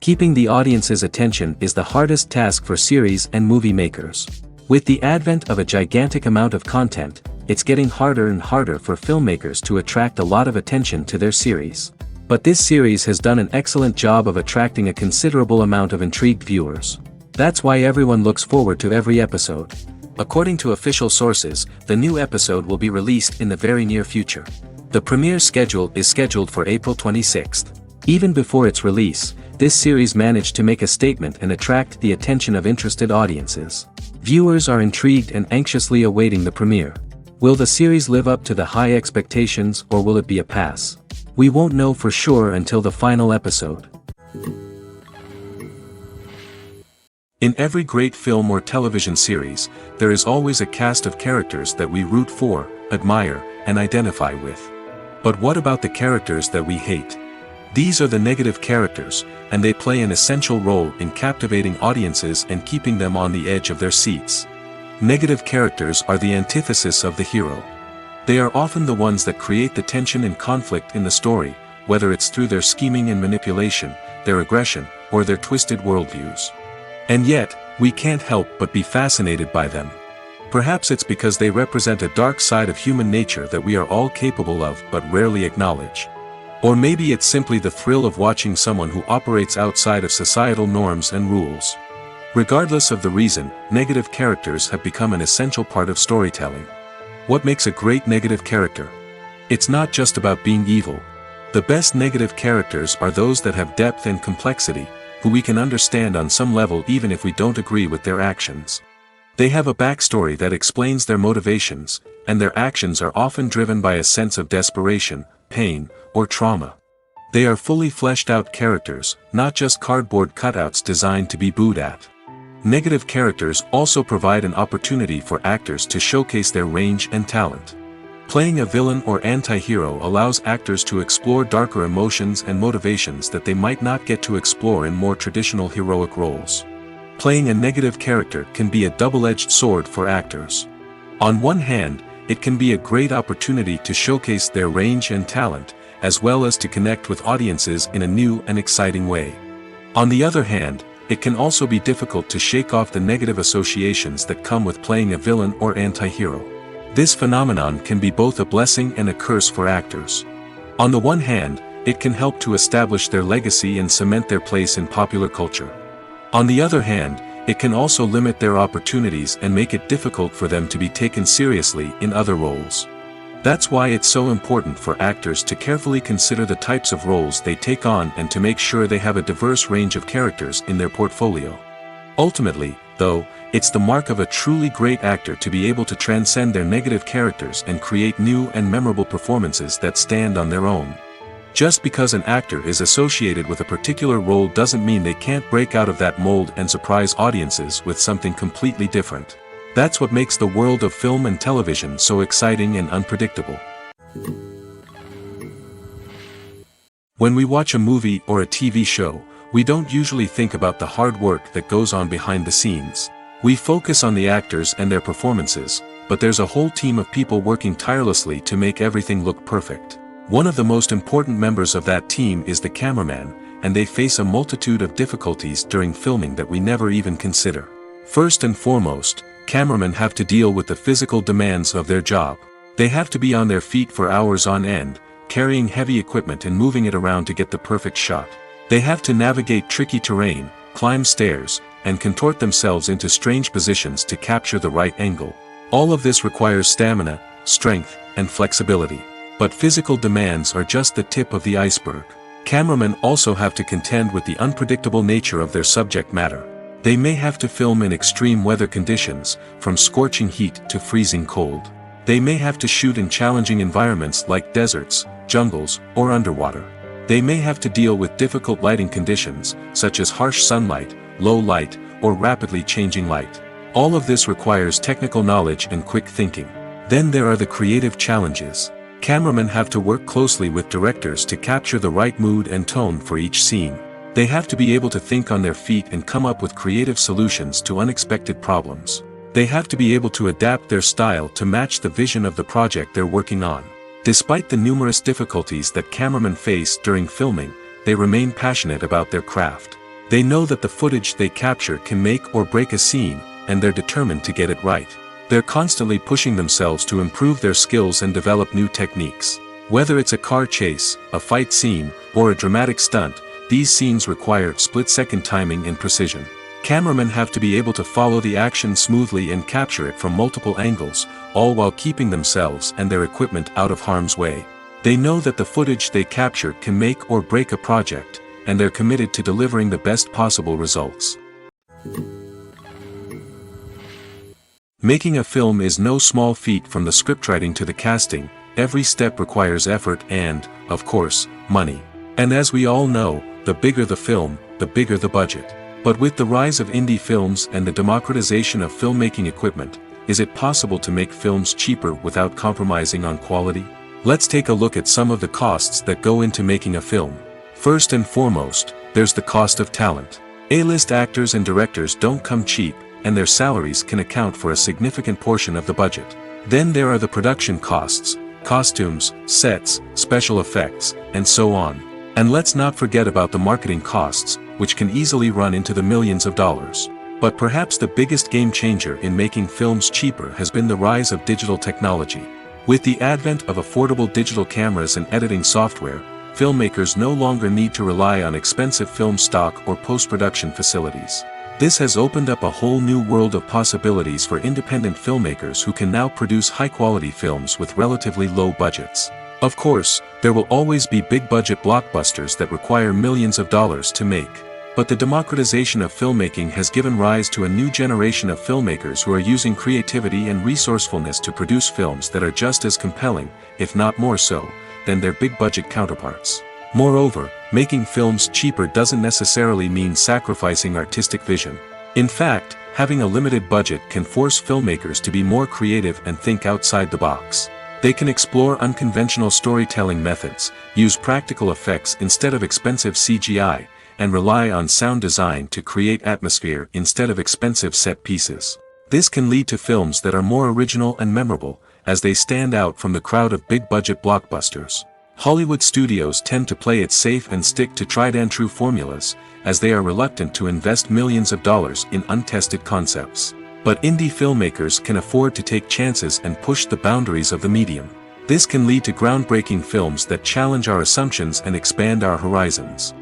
Keeping the audience's attention is the hardest task for series and movie makers. With the advent of a gigantic amount of content, it's getting harder and harder for filmmakers to attract a lot of attention to their series. But this series has done an excellent job of attracting a considerable amount of intrigued viewers. That's why everyone looks forward to every episode. According to official sources, the new episode will be released in the very near future. The premiere schedule is scheduled for April 26th. Even before its release, this series managed to make a statement and attract the attention of interested audiences. Viewers are intrigued and anxiously awaiting the premiere. Will the series live up to the high expectations, or will it be a pass? We won't know for sure until the final episode. In every great film or television series, there is always a cast of characters that we root for, admire, and identify with. But what about the characters that we hate? These are the negative characters, and they play an essential role in captivating audiences and keeping them on the edge of their seats. Negative characters are the antithesis of the hero. They are often the ones that create the tension and conflict in the story, whether it's through their scheming and manipulation, their aggression, or their twisted worldviews. And yet, we can't help but be fascinated by them. Perhaps it's because they represent a dark side of human nature that we are all capable of but rarely acknowledge. Or maybe it's simply the thrill of watching someone who operates outside of societal norms and rules. Regardless of the reason, negative characters have become an essential part of storytelling. What makes a great negative character? It's not just about being evil. The best negative characters are those that have depth and complexity, who we can understand on some level even if we don't agree with their actions. They have a backstory that explains their motivations, and their actions are often driven by a sense of desperation, pain, or trauma. They are fully fleshed out characters, not just cardboard cutouts designed to be booed at. Negative characters also provide an opportunity for actors to showcase their range and talent. Playing a villain or anti-hero allows actors to explore darker emotions and motivations that they might not get to explore in more traditional heroic roles. Playing a negative character can be a double-edged sword for actors. On one hand, it can be a great opportunity to showcase their range and talent, as well as to connect with audiences in a new and exciting way. On the other hand, it can also be difficult to shake off the negative associations that come with playing a villain or anti-hero. This phenomenon can be both a blessing and a curse for actors. On the one hand, it can help to establish their legacy and cement their place in popular culture. On the other hand, it can also limit their opportunities and make it difficult for them to be taken seriously in other roles. That's why it's so important for actors to carefully consider the types of roles they take on and to make sure they have a diverse range of characters in their portfolio. Ultimately, though, it's the mark of a truly great actor to be able to transcend their negative characters and create new and memorable performances that stand on their own. Just because an actor is associated with a particular role doesn't mean they can't break out of that mold and surprise audiences with something completely different. That's what makes the world of film and television so exciting and unpredictable. When we watch a movie or a TV show, we don't usually think about the hard work that goes on behind the scenes. We focus on the actors and their performances, but there's a whole team of people working tirelessly to make everything look perfect. One of the most important members of that team is the cameraman, and they face a multitude of difficulties during filming that we never even consider. First and foremost, cameramen have to deal with the physical demands of their job. They have to be on their feet for hours on end, carrying heavy equipment and moving it around to get the perfect shot. They have to navigate tricky terrain, climb stairs, and contort themselves into strange positions to capture the right angle. All of this requires stamina, strength, and flexibility. But physical demands are just the tip of the iceberg. Cameramen also have to contend with the unpredictable nature of their subject matter. They may have to film in extreme weather conditions, from scorching heat to freezing cold. They may have to shoot in challenging environments like deserts, jungles, or underwater. They may have to deal with difficult lighting conditions, such as harsh sunlight, low light, or rapidly changing light. All of this requires technical knowledge and quick thinking. Then there are the creative challenges. Cameramen have to work closely with directors to capture the right mood and tone for each scene. They have to be able to think on their feet and come up with creative solutions to unexpected problems. They have to be able to adapt their style to match the vision of the project they're working on. Despite the numerous difficulties that cameramen face during filming, they remain passionate about their craft. They know that the footage they capture can make or break a scene, and they're determined to get it right. They're constantly pushing themselves to improve their skills and develop new techniques. Whether it's a car chase, a fight scene, or a dramatic stunt, these scenes require split-second timing and precision. Cameramen have to be able to follow the action smoothly and capture it from multiple angles, all while keeping themselves and their equipment out of harm's way. They know that the footage they capture can make or break a project, and they're committed to delivering the best possible results. Making a film is no small feat. From the scriptwriting to the casting, every step requires effort and, of course, money. And as we all know, the bigger the film, the bigger the budget. But with the rise of indie films and the democratization of filmmaking equipment, is it possible to make films cheaper without compromising on quality? Let's take a look at some of the costs that go into making a film. First and foremost, there's the cost of talent. A-list actors and directors don't come cheap, and their salaries can account for a significant portion of the budget. Then there are the production costs, costumes, sets, special effects, and so on. And let's not forget about the marketing costs, which can easily run into the millions of dollars. But perhaps the biggest game changer in making films cheaper has been the rise of digital technology. With the advent of affordable digital cameras and editing software, filmmakers no longer need to rely on expensive film stock or post-production facilities. This has opened up a whole new world of possibilities for independent filmmakers who can now produce high-quality films with relatively low budgets. Of course, there will always be big-budget blockbusters that require millions of dollars to make. But the democratization of filmmaking has given rise to a new generation of filmmakers who are using creativity and resourcefulness to produce films that are just as compelling, if not more so, than their big-budget counterparts. Moreover, making films cheaper doesn't necessarily mean sacrificing artistic vision. In fact, having a limited budget can force filmmakers to be more creative and think outside the box. They can explore unconventional storytelling methods, use practical effects instead of expensive CGI, and rely on sound design to create atmosphere instead of expensive set pieces. This can lead to films that are more original and memorable, as they stand out from the crowd of big-budget blockbusters. Hollywood studios tend to play it safe and stick to tried-and-true formulas, as they are reluctant to invest millions of dollars in untested concepts. But indie filmmakers can afford to take chances and push the boundaries of the medium. This can lead to groundbreaking films that challenge our assumptions and expand our horizons.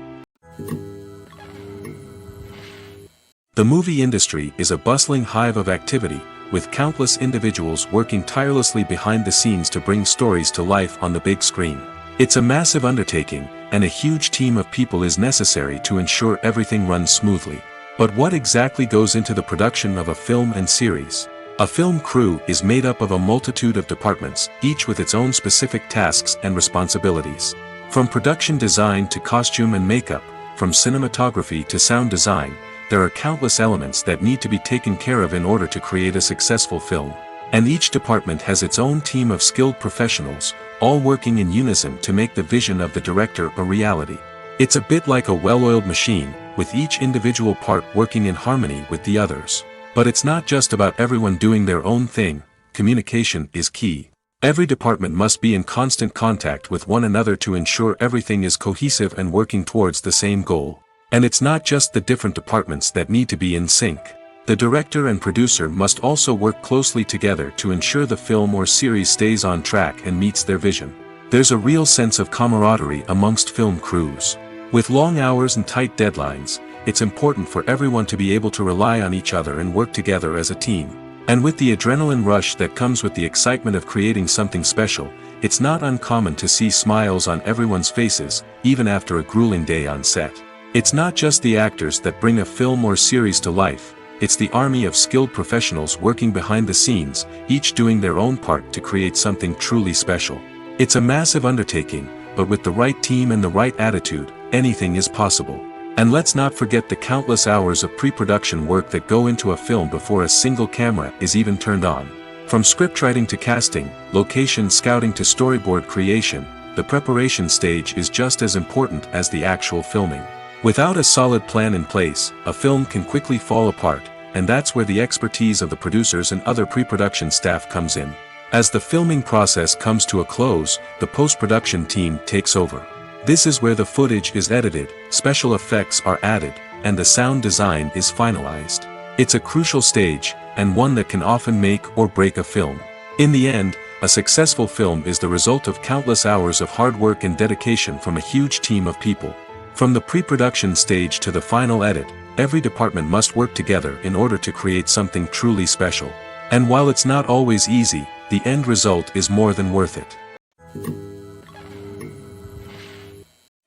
The movie industry is a bustling hive of activity, with countless individuals working tirelessly behind the scenes to bring stories to life on the big screen. It's a massive undertaking, and a huge team of people is necessary to ensure everything runs smoothly. But what exactly goes into the production of a film and series? A film crew is made up of a multitude of departments, each with its own specific tasks and responsibilities. From production design to costume and makeup, from cinematography to sound design, there are countless elements that need to be taken care of in order to create a successful film. And each department has its own team of skilled professionals, all working in unison to make the vision of the director a reality. It's a bit like a well-oiled machine, with each individual part working in harmony with the others. But it's not just about everyone doing their own thing. Communication is key. Every department must be in constant contact with one another to ensure everything is cohesive and working towards the same goal. And it's not just the different departments that need to be in sync. The director and producer must also work closely together to ensure the film or series stays on track and meets their vision. There's a real sense of camaraderie amongst film crews. With long hours and tight deadlines, it's important for everyone to be able to rely on each other and work together as a team. And with the adrenaline rush that comes with the excitement of creating something special, it's not uncommon to see smiles on everyone's faces, even after a grueling day on set. It's not just the actors that bring a film or series to life, it's the army of skilled professionals working behind the scenes, each doing their own part to create something truly special. It's a massive undertaking, but with the right team and the right attitude, anything is possible. And let's not forget the countless hours of pre-production work that go into a film before a single camera is even turned on. From scriptwriting to casting, location scouting to storyboard creation, the preparation stage is just as important as the actual filming. Without a solid plan in place, a film can quickly fall apart, and that's where the expertise of the producers and other pre-production staff comes in. As the filming process comes to a close, the post-production team takes over. This is where the footage is edited, special effects are added, and the sound design is finalized. It's a crucial stage, and one that can often make or break a film. In the end, a successful film is the result of countless hours of hard work and dedication from a huge team of people. From the pre-production stage to the final edit, every department must work together in order to create something truly special. And while it's not always easy, the end result is more than worth it.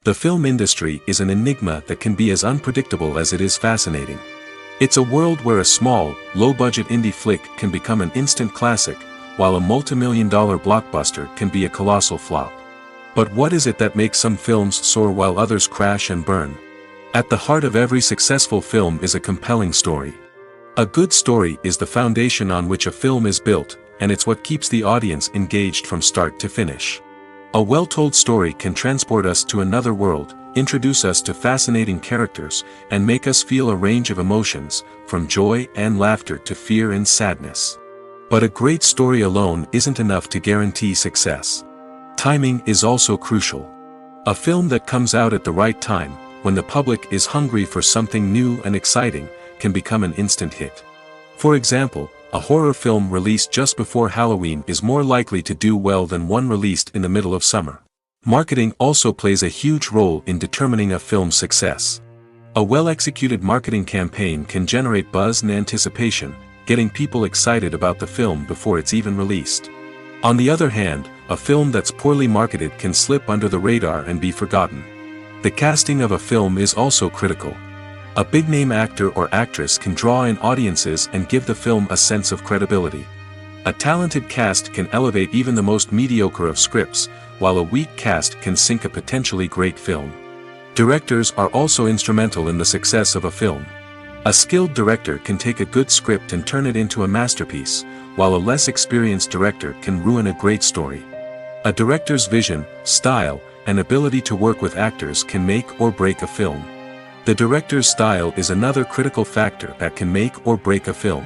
The film industry is an enigma that can be as unpredictable as it is fascinating. It's a world where a small, low-budget indie flick can become an instant classic, while a multi-million-dollar blockbuster can be a colossal flop. But what is it that makes some films soar while others crash and burn? At the heart of every successful film is a compelling story. A good story is the foundation on which a film is built, and it's what keeps the audience engaged from start to finish. A well-told story can transport us to another world, introduce us to fascinating characters, and make us feel a range of emotions, from joy and laughter to fear and sadness. But a great story alone isn't enough to guarantee success. Timing is also crucial. A film that comes out at the right time, when the public is hungry for something new and exciting, can become an instant hit. For example, a horror film released just before Halloween is more likely to do well than one released in the middle of summer. Marketing also plays a huge role in determining a film's success. A well-executed marketing campaign can generate buzz and anticipation, getting people excited about the film before it's even released. On the other hand, a film that's poorly marketed can slip under the radar and be forgotten. The casting of a film is also critical. A big-name actor or actress can draw in audiences and give the film a sense of credibility. A talented cast can elevate even the most mediocre of scripts, while a weak cast can sink a potentially great film. Directors are also instrumental in the success of a film. A skilled director can take a good script and turn it into a masterpiece, while a less experienced director can ruin a great story. A director's vision, style, and ability to work with actors can make or break a film. The director's style is another critical factor that can make or break a film.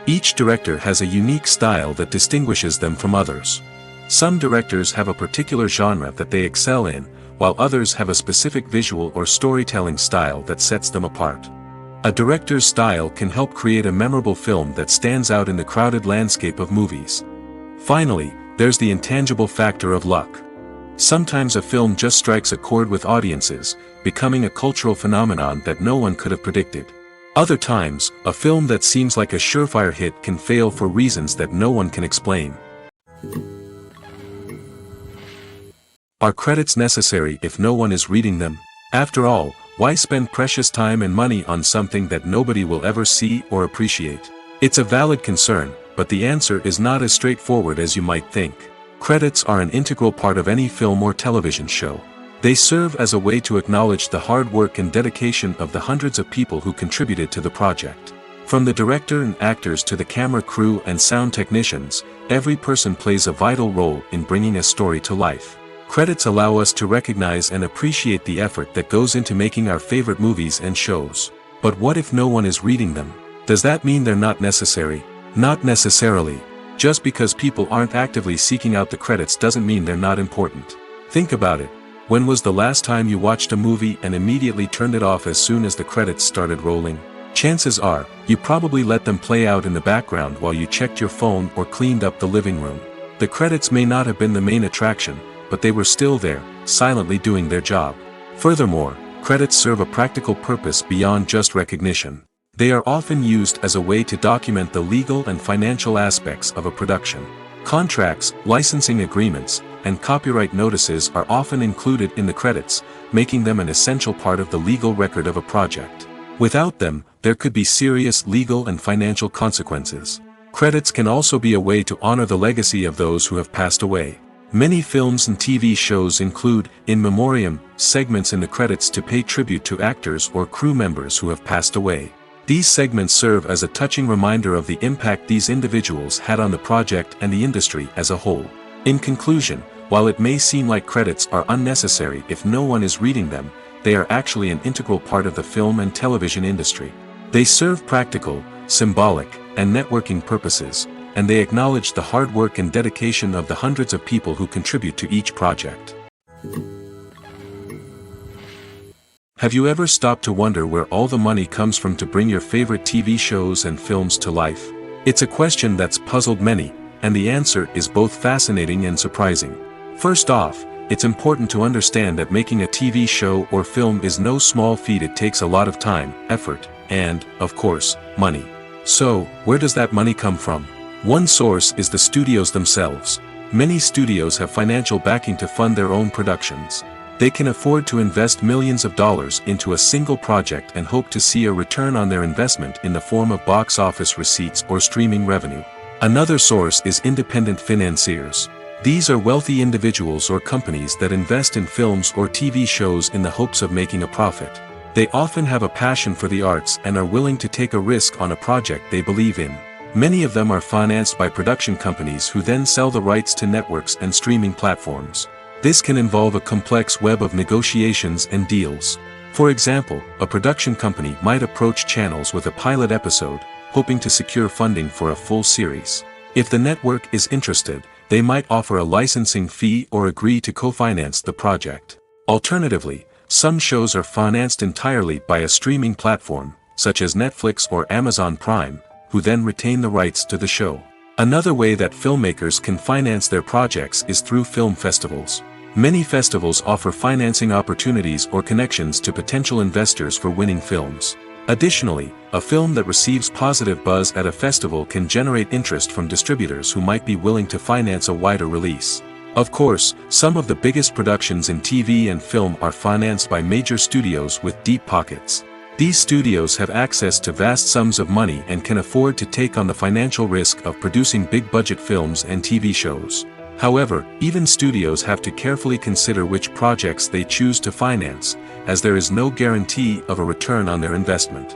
Each director has a unique style that distinguishes them from others. Some directors have a particular genre that they excel in, while others have a specific visual or storytelling style that sets them apart. A director's style can help create a memorable film that stands out in the crowded landscape of movies. Finally, there's the intangible factor of luck. Sometimes a film just strikes a chord with audiences, becoming a cultural phenomenon that no one could have predicted. Other times, a film that seems like a surefire hit can fail for reasons that no one can explain. Are credits necessary if no one is reading them? After all, why spend precious time and money on something that nobody will ever see or appreciate? It's a valid concern, but the answer is not as straightforward as you might think. Credits are an integral part of any film or television show. They serve as a way to acknowledge the hard work and dedication of the hundreds of people who contributed to the project. From the director and actors to the camera crew and sound technicians, every person plays a vital role in bringing a story to life. Credits allow us to recognize and appreciate the effort that goes into making our favorite movies and shows. But what if no one is reading them? Does that mean they're not necessary? Not necessarily. Just because people aren't actively seeking out the credits doesn't mean they're not important. Think about it. When was the last time you watched a movie and immediately turned it off as soon as the credits started rolling? Chances are, you probably let them play out in the background while you checked your phone or cleaned up the living room. The credits may not have been the main attraction, but they were still there, silently doing their job. Furthermore, credits serve a practical purpose beyond just recognition. They are often used as a way to document the legal and financial aspects of a production. Contracts, licensing agreements, and copyright notices are often included in the credits, making them an essential part of the legal record of a project. Without them, there could be serious legal and financial consequences. Credits can also be a way to honor the legacy of those who have passed away. Many films and TV shows include in memoriam segments in the credits to pay tribute to actors or crew members who have passed away. These segments serve as a touching reminder of the impact these individuals had on the project and the industry as a whole. In conclusion, while it may seem like credits are unnecessary if no one is reading them, they are actually an integral part of the film and television industry. They serve practical, symbolic, and networking purposes, and they acknowledge the hard work and dedication of the hundreds of people who contribute to each project. Have you ever stopped to wonder where all the money comes from to bring your favorite TV shows and films to life? It's a question that's puzzled many, and the answer is both fascinating and surprising. First off, it's important to understand that making a TV show or film is no small feat. It takes a lot of time, effort, and, of course, money. So, where does that money come from? One source is the studios themselves. Many studios have financial backing to fund their own productions. They can afford to invest millions of dollars into a single project and hope to see a return on their investment in the form of box office receipts or streaming revenue. Another source is independent financiers. These are wealthy individuals or companies that invest in films or TV shows in the hopes of making a profit. They often have a passion for the arts and are willing to take a risk on a project they believe in. Many of them are financed by production companies who then sell the rights to networks and streaming platforms. This can involve a complex web of negotiations and deals. For example, a production company might approach channels with a pilot episode, hoping to secure funding for a full series. If the network is interested, they might offer a licensing fee or agree to co-finance the project. Alternatively, some shows are financed entirely by a streaming platform, such as Netflix or Amazon Prime, who then retain the rights to the show. Another way that filmmakers can finance their projects is through film festivals. Many festivals offer financing opportunities or connections to potential investors for winning films. Additionally, a film that receives positive buzz at a festival can generate interest from distributors who might be willing to finance a wider release. Of course, some of the biggest productions in TV and film are financed by major studios with deep pockets. These studios have access to vast sums of money and can afford to take on the financial risk of producing big-budget films and TV shows. However, even studios have to carefully consider which projects they choose to finance, as there is no guarantee of a return on their investment.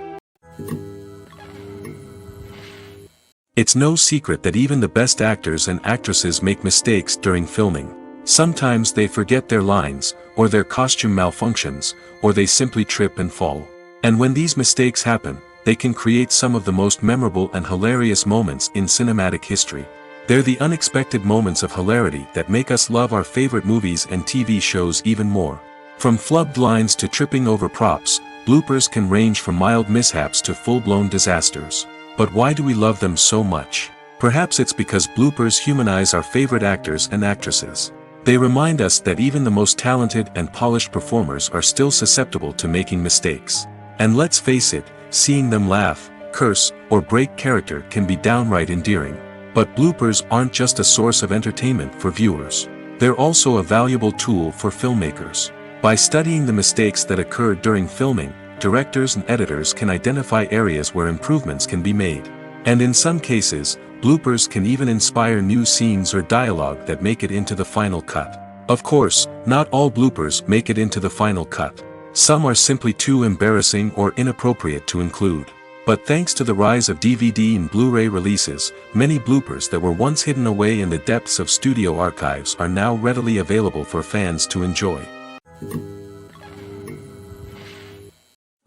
It's no secret that even the best actors and actresses make mistakes during filming. Sometimes they forget their lines, or their costume malfunctions, or they simply trip and fall. And when these mistakes happen, they can create some of the most memorable and hilarious moments in cinematic history. They're the unexpected moments of hilarity that make us love our favorite movies and TV shows even more. From flubbed lines to tripping over props, bloopers can range from mild mishaps to full-blown disasters. But why do we love them so much? Perhaps it's because bloopers humanize our favorite actors and actresses. They remind us that even the most talented and polished performers are still susceptible to making mistakes. And let's face it, seeing them laugh, curse, or break character can be downright endearing. But bloopers aren't just a source of entertainment for viewers. They're also a valuable tool for filmmakers. By studying the mistakes that occurred during filming, directors and editors can identify areas where improvements can be made. And in some cases, bloopers can even inspire new scenes or dialogue that make it into the final cut. Of course, not all bloopers make it into the final cut. Some are simply too embarrassing or inappropriate to include. But thanks to the rise of DVD and Blu-ray releases, many bloopers that were once hidden away in the depths of studio archives are now readily available for fans to enjoy.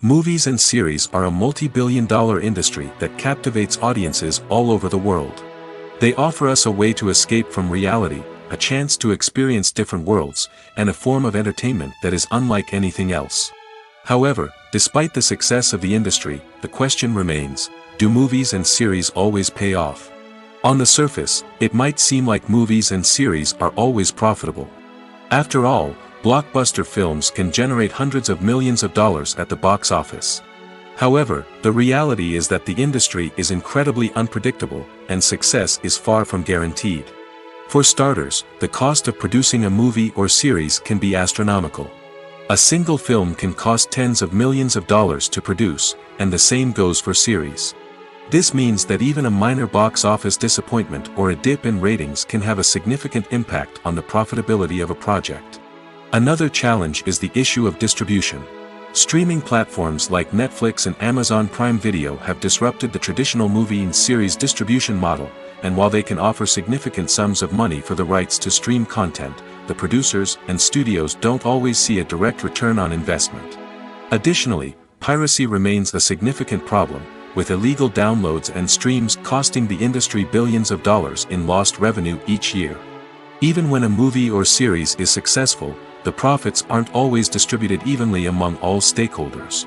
Movies and series are a multi-billion-dollar industry that captivates audiences all over the world. They offer us a way to escape from reality, a chance to experience different worlds, and a form of entertainment that is unlike anything else. However, despite the success of the industry, the question remains, do movies and series always pay off? On the surface, it might seem like movies and series are always profitable. After all, blockbuster films can generate hundreds of millions of dollars at the box office. However, the reality is that the industry is incredibly unpredictable, and success is far from guaranteed. For starters, the cost of producing a movie or series can be astronomical. A single film can cost tens of millions of dollars to produce, and the same goes for series. This means that even a minor box office disappointment or a dip in ratings can have a significant impact on the profitability of a project. Another challenge is the issue of distribution. Streaming platforms like Netflix and Amazon Prime Video have disrupted the traditional movie and series distribution model, and while they can offer significant sums of money for the rights to stream content, the producers and studios don't always see a direct return on investment. Additionally, piracy remains a significant problem, with illegal downloads and streams costing the industry billions of dollars in lost revenue each year. Even when a movie or series is successful, the profits aren't always distributed evenly among all stakeholders.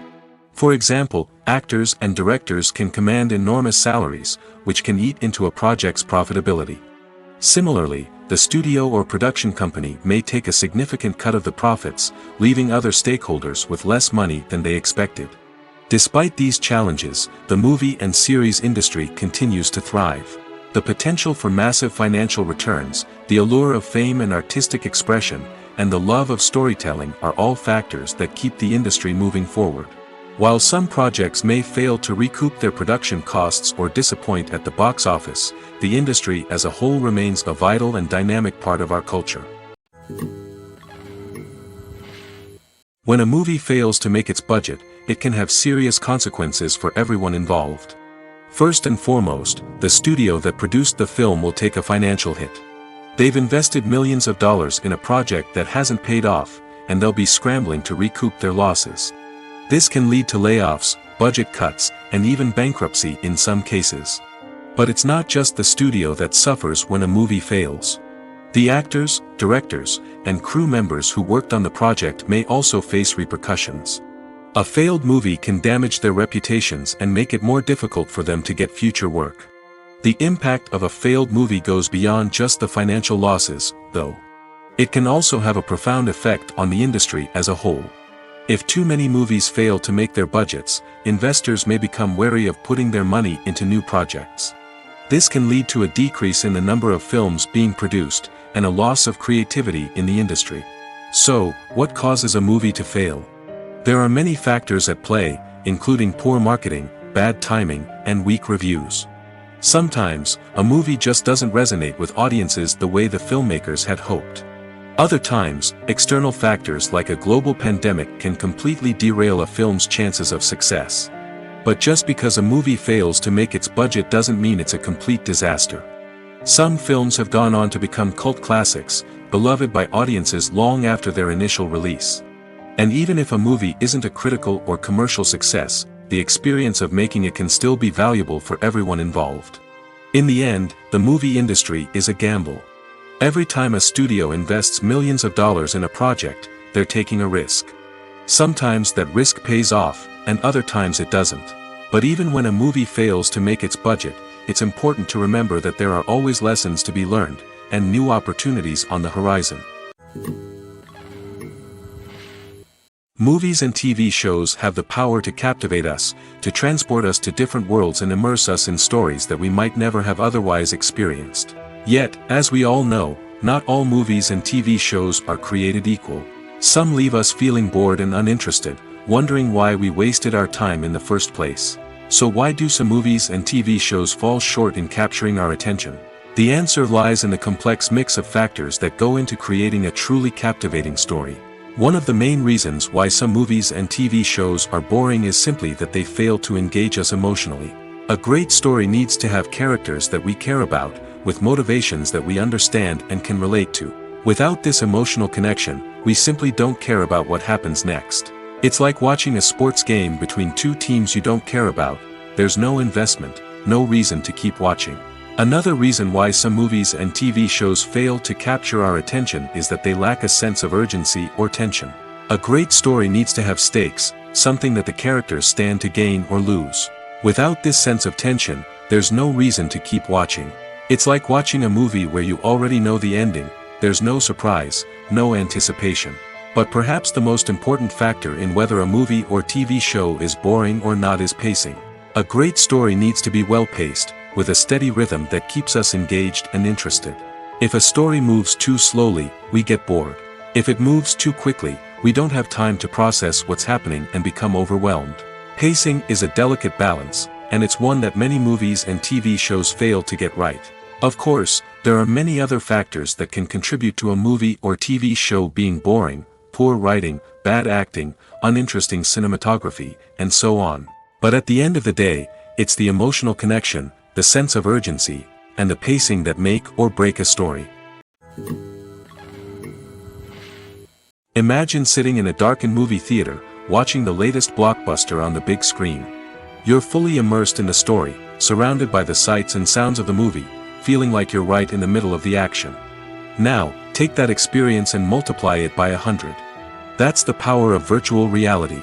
For example, actors and directors can command enormous salaries, which can eat into a project's profitability. Similarly, the studio or production company may take a significant cut of the profits, leaving other stakeholders with less money than they expected. Despite these challenges, the movie and series industry continues to thrive. The potential for massive financial returns, the allure of fame and artistic expression, and the love of storytelling are all factors that keep the industry moving forward. While some projects may fail to recoup their production costs or disappoint at the box office, the industry as a whole remains a vital and dynamic part of our culture. When a movie fails to make its budget, it can have serious consequences for everyone involved. First and foremost, the studio that produced the film will take a financial hit. They've invested millions of dollars in a project that hasn't paid off, and they'll be scrambling to recoup their losses. This can lead to layoffs, budget cuts, and even bankruptcy in some cases. But it's not just the studio that suffers when a movie fails. The actors, directors, and crew members who worked on the project may also face repercussions. A failed movie can damage their reputations and make it more difficult for them to get future work. The impact of a failed movie goes beyond just the financial losses, though. It can also have a profound effect on the industry as a whole. If too many movies fail to make their budgets, investors may become wary of putting their money into new projects. This can lead to a decrease in the number of films being produced, and a loss of creativity in the industry. So, what causes a movie to fail? There are many factors at play, including poor marketing, bad timing, and weak reviews. Sometimes, a movie just doesn't resonate with audiences the way the filmmakers had hoped. Other times, external factors like a global pandemic can completely derail a film's chances of success. But just because a movie fails to make its budget doesn't mean it's a complete disaster. Some films have gone on to become cult classics, beloved by audiences long after their initial release. And even if a movie isn't a critical or commercial success, the experience of making it can still be valuable for everyone involved. In the end, the movie industry is a gamble. Every time a studio invests millions of dollars in a project, they're taking a risk. Sometimes that risk pays off, and other times it doesn't. But even when a movie fails to make its budget, it's important to remember that there are always lessons to be learned, and new opportunities on the horizon. Movies and TV shows have the power to captivate us, to transport us to different worlds and immerse us in stories that we might never have otherwise experienced. Yet, as we all know, not all movies and TV shows are created equal. Some leave us feeling bored and uninterested, wondering why we wasted our time in the first place. So why do some movies and TV shows fall short in capturing our attention? The answer lies in the complex mix of factors that go into creating a truly captivating story. One of the main reasons why some movies and TV shows are boring is simply that they fail to engage us emotionally. A great story needs to have characters that we care about, with motivations that we understand and can relate to. Without this emotional connection, we simply don't care about what happens next. It's like watching a sports game between two teams you don't care about. There's no investment, no reason to keep watching. Another reason why some movies and TV shows fail to capture our attention is that they lack a sense of urgency or tension. A great story needs to have stakes, something that the characters stand to gain or lose. Without this sense of tension, there's no reason to keep watching. It's like watching a movie where you already know the ending, there's no surprise, no anticipation. But perhaps the most important factor in whether a movie or TV show is boring or not is pacing. A great story needs to be well-paced, with a steady rhythm that keeps us engaged and interested. If a story moves too slowly, we get bored. If it moves too quickly, we don't have time to process what's happening and become overwhelmed. Pacing is a delicate balance, and it's one that many movies and TV shows fail to get right. Of course, there are many other factors that can contribute to a movie or TV show being boring: poor writing, bad acting, uninteresting cinematography, and so on. But at the end of the day, it's the emotional connection, the sense of urgency, and the pacing that make or break a story. Imagine sitting in a darkened movie theater, watching the latest blockbuster on the big screen. You're fully immersed in the story, surrounded by the sights and sounds of the movie, feeling like you're right in the middle of the action. Now, Take that experience and multiply it by 100. That's the power of virtual reality.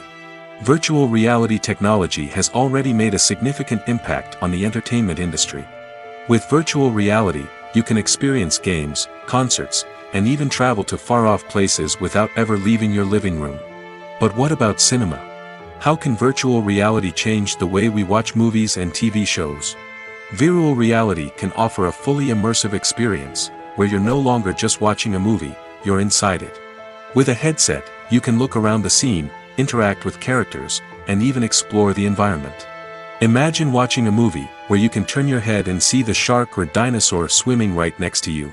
Virtual reality technology has already made a significant impact on the entertainment industry. With virtual reality, you can experience games, concerts, and even travel to far-off places without ever leaving your living room. But what about cinema? How can virtual reality change the way we watch movies and TV shows? Virtual reality can offer a fully immersive experience, where you're no longer just watching a movie, you're inside it. With a headset, you can look around the scene, interact with characters, and even explore the environment. Imagine watching a movie, where you can turn your head and see the shark or dinosaur swimming right next to you.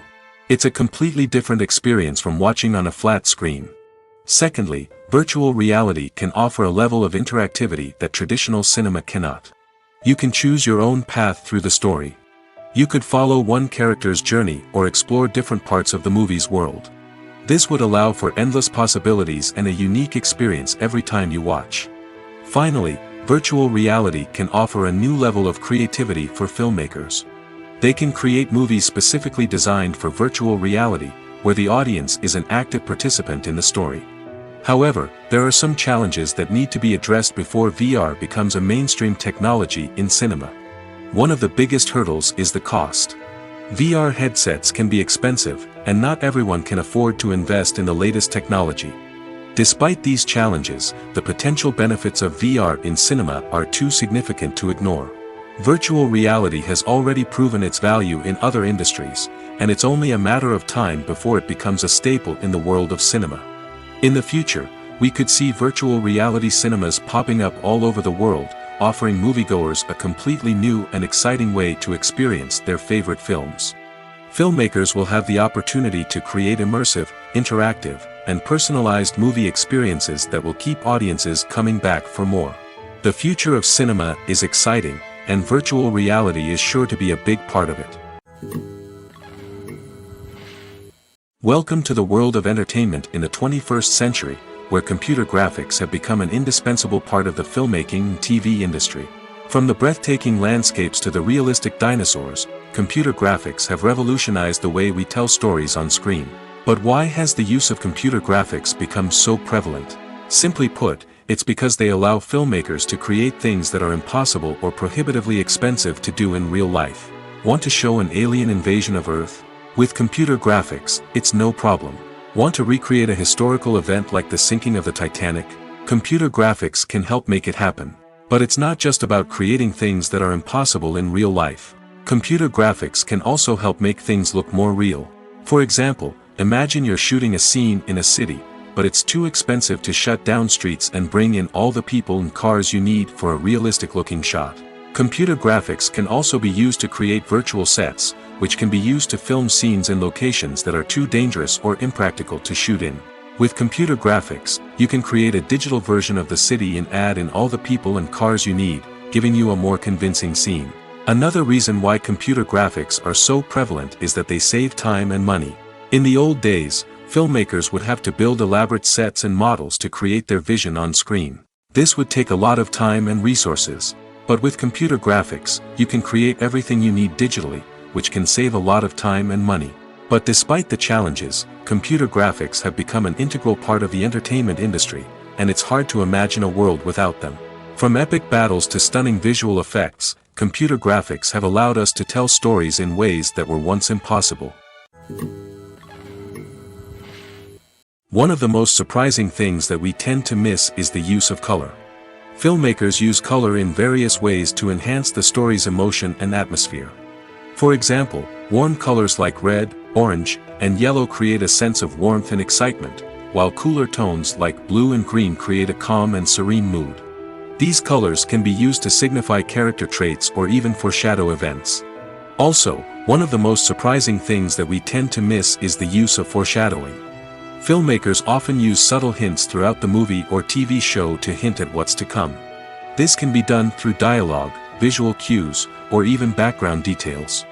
It's a completely different experience from watching on a flat screen. Secondly, virtual reality can offer a level of interactivity that traditional cinema cannot. You can choose your own path through the story. You could follow one character's journey or explore different parts of the movie's world. This would allow for endless possibilities and a unique experience every time you watch. Finally, virtual reality can offer a new level of creativity for filmmakers. They can create movies specifically designed for virtual reality, where the audience is an active participant in the story. However, there are some challenges that need to be addressed before VR becomes a mainstream technology in cinema. One of the biggest hurdles is the cost. VR headsets can be expensive, and not everyone can afford to invest in the latest technology. Despite these challenges, the potential benefits of VR in cinema are too significant to ignore. Virtual reality has already proven its value in other industries, and it's only a matter of time before it becomes a staple in the world of cinema. In the future, we could see virtual reality cinemas popping up all over the world, offering moviegoers a completely new and exciting way to experience their favorite films. Filmmakers will have the opportunity to create immersive, interactive, and personalized movie experiences that will keep audiences coming back for more. The future of cinema is exciting, and virtual reality is sure to be a big part of it. Welcome to the world of entertainment in the 21st century, where computer graphics have become an indispensable part of the filmmaking and TV industry. From the breathtaking landscapes to the realistic dinosaurs, computer graphics have revolutionized the way we tell stories on screen. But why has the use of computer graphics become so prevalent? Simply put, it's because they allow filmmakers to create things that are impossible or prohibitively expensive to do in real life. Want to show an alien invasion of Earth? With computer graphics, it's no problem. Want to recreate a historical event like the sinking of the Titanic? Computer graphics can help make it happen. But it's not just about creating things that are impossible in real life. Computer graphics can also help make things look more real. For example, imagine you're shooting a scene in a city, but it's too expensive to shut down streets and bring in all the people and cars you need for a realistic-looking shot. Computer graphics can also be used to create virtual sets, which can be used to film scenes in locations that are too dangerous or impractical to shoot in. With computer graphics, you can create a digital version of the city and add in all the people and cars you need, giving you a more convincing scene. Another reason why computer graphics are so prevalent is that they save time and money. In the old days, filmmakers would have to build elaborate sets and models to create their vision on screen. This would take a lot of time and resources. But with computer graphics, you can create everything you need digitally, which can save a lot of time and money. But despite the challenges, computer graphics have become an integral part of the entertainment industry, and it's hard to imagine a world without them. From epic battles to stunning visual effects, computer graphics have allowed us to tell stories in ways that were once impossible. One of the most surprising things that we tend to miss is the use of color. Filmmakers use color in various ways to enhance the story's emotion and atmosphere. For example, warm colors like red, orange, and yellow create a sense of warmth and excitement, while cooler tones like blue and green create a calm and serene mood. These colors can be used to signify character traits or even foreshadow events. Also, one of the most surprising things that we tend to miss is the use of foreshadowing. Filmmakers often use subtle hints throughout the movie or TV show to hint at what's to come. This can be done through dialogue, visual cues, or even background details.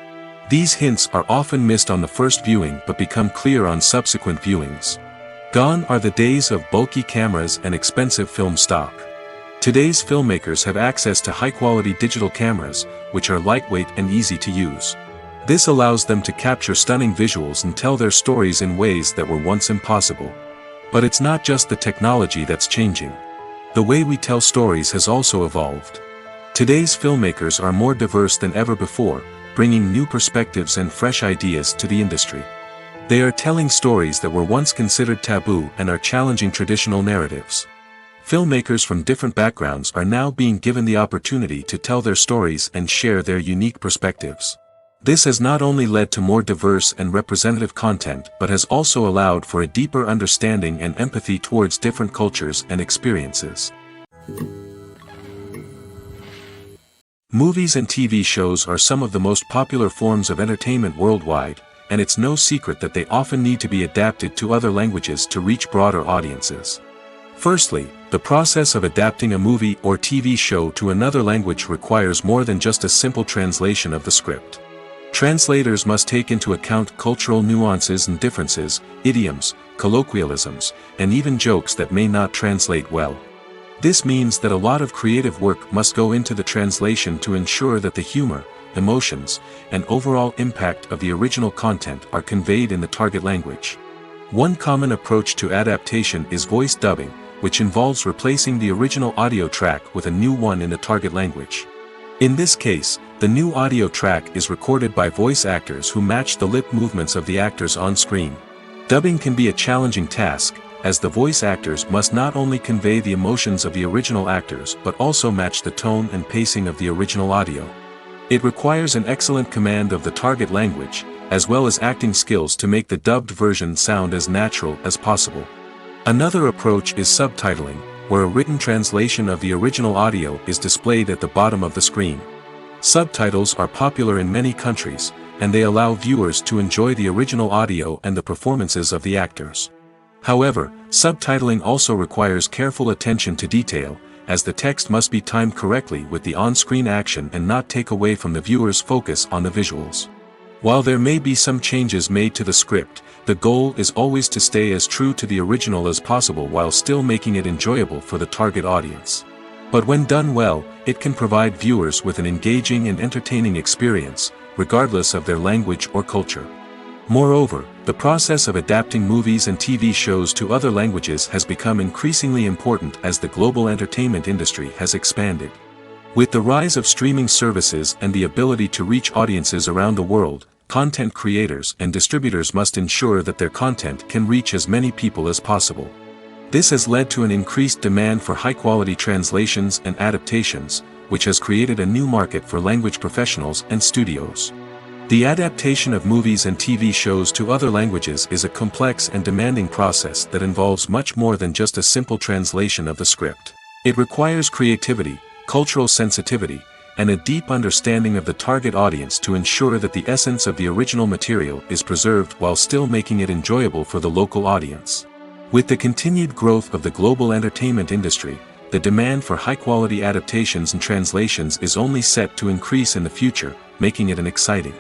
These hints are often missed on the first viewing but become clear on subsequent viewings. Gone are the days of bulky cameras and expensive film stock. Today's filmmakers have access to high-quality digital cameras, which are lightweight and easy to use. This allows them to capture stunning visuals and tell their stories in ways that were once impossible. But it's not just the technology that's changing. The way we tell stories has also evolved. Today's filmmakers are more diverse than ever before, bringing new perspectives and fresh ideas to the industry. They are telling stories that were once considered taboo and are challenging traditional narratives. Filmmakers from different backgrounds are now being given the opportunity to tell their stories and share their unique perspectives. This has not only led to more diverse and representative content but has also allowed for a deeper understanding and empathy towards different cultures and experiences. Movies and TV shows are some of the most popular forms of entertainment worldwide, and it's no secret that they often need to be adapted to other languages to reach broader audiences. Firstly, the process of adapting a movie or TV show to another language requires more than just a simple translation of the script. Translators must take into account cultural nuances and differences, idioms, colloquialisms, and even jokes that may not translate well. This means that a lot of creative work must go into the translation to ensure that the humor, emotions, and overall impact of the original content are conveyed in the target language. One common approach to adaptation is voice dubbing, which involves replacing the original audio track with a new one in the target language. In this case, the new audio track is recorded by voice actors who match the lip movements of the actors on screen. Dubbing can be a challenging task, as the voice actors must not only convey the emotions of the original actors but also match the tone and pacing of the original audio. It requires an excellent command of the target language, as well as acting skills to make the dubbed version sound as natural as possible. Another approach is subtitling, where a written translation of the original audio is displayed at the bottom of the screen. Subtitles are popular in many countries, and they allow viewers to enjoy the original audio and the performances of the actors. However, subtitling also requires careful attention to detail, as the text must be timed correctly with the on-screen action and not take away from the viewer's focus on the visuals. While there may be some changes made to the script, the goal is always to stay as true to the original as possible while still making it enjoyable for the target audience. But when done well, it can provide viewers with an engaging and entertaining experience, regardless of their language or culture. Moreover, the process of adapting movies and TV shows to other languages has become increasingly important as the global entertainment industry has expanded. With the rise of streaming services and the ability to reach audiences around the world, content creators and distributors must ensure that their content can reach as many people as possible. This has led to an increased demand for high-quality translations and adaptations, which has created a new market for language professionals and studios. The adaptation of movies and TV shows to other languages is a complex and demanding process that involves much more than just a simple translation of the script. It requires creativity, cultural sensitivity, and a deep understanding of the target audience to ensure that the essence of the original material is preserved while still making it enjoyable for the local audience. With the continued growth of the global entertainment industry, the demand for high-quality adaptations and translations is only set to increase in the future, making it an exciting.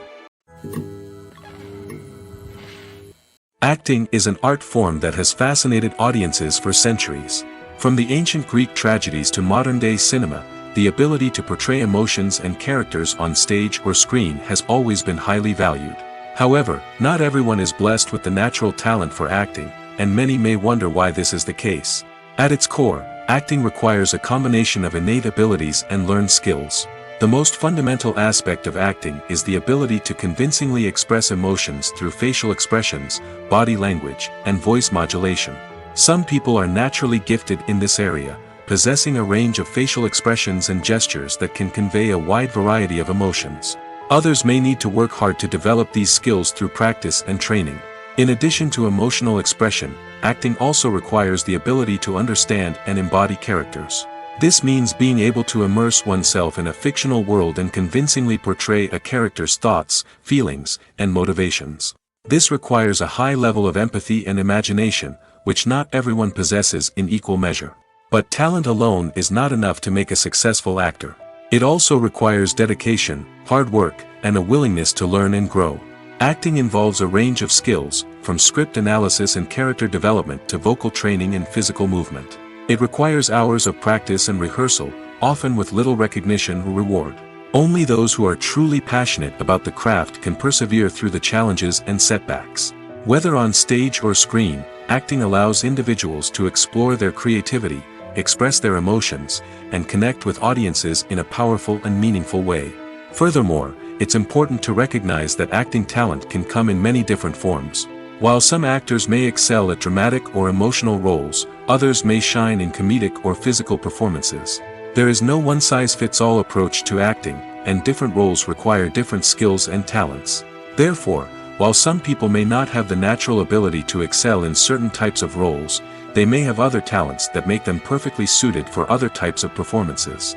Acting is an art form that has fascinated audiences for centuries. From the ancient Greek tragedies to modern-day cinema, the ability to portray emotions and characters on stage or screen has always been highly valued. However, not everyone is blessed with the natural talent for acting, and many may wonder why this is the case. At its core, acting requires a combination of innate abilities and learned skills. The most fundamental aspect of acting is the ability to convincingly express emotions through facial expressions, body language, and voice modulation. Some people are naturally gifted in this area, possessing a range of facial expressions and gestures that can convey a wide variety of emotions. Others may need to work hard to develop these skills through practice and training. In addition to emotional expression, acting also requires the ability to understand and embody characters. This means being able to immerse oneself in a fictional world and convincingly portray a character's thoughts, feelings, and motivations. This requires a high level of empathy and imagination, which not everyone possesses in equal measure. But talent alone is not enough to make a successful actor. It also requires dedication, hard work, and a willingness to learn and grow. Acting involves a range of skills, from script analysis and character development to vocal training and physical movement. It requires hours of practice and rehearsal, often with little recognition or reward. Only those who are truly passionate about the craft can persevere through the challenges and setbacks. Whether on stage or screen, acting allows individuals to explore their creativity, express their emotions, and connect with audiences in a powerful and meaningful way. Furthermore, it's important to recognize that acting talent can come in many different forms. While some actors may excel at dramatic or emotional roles, others may shine in comedic or physical performances. There is no one-size-fits-all approach to acting, and different roles require different skills and talents. Therefore, while some people may not have the natural ability to excel in certain types of roles, they may have other talents that make them perfectly suited for other types of performances.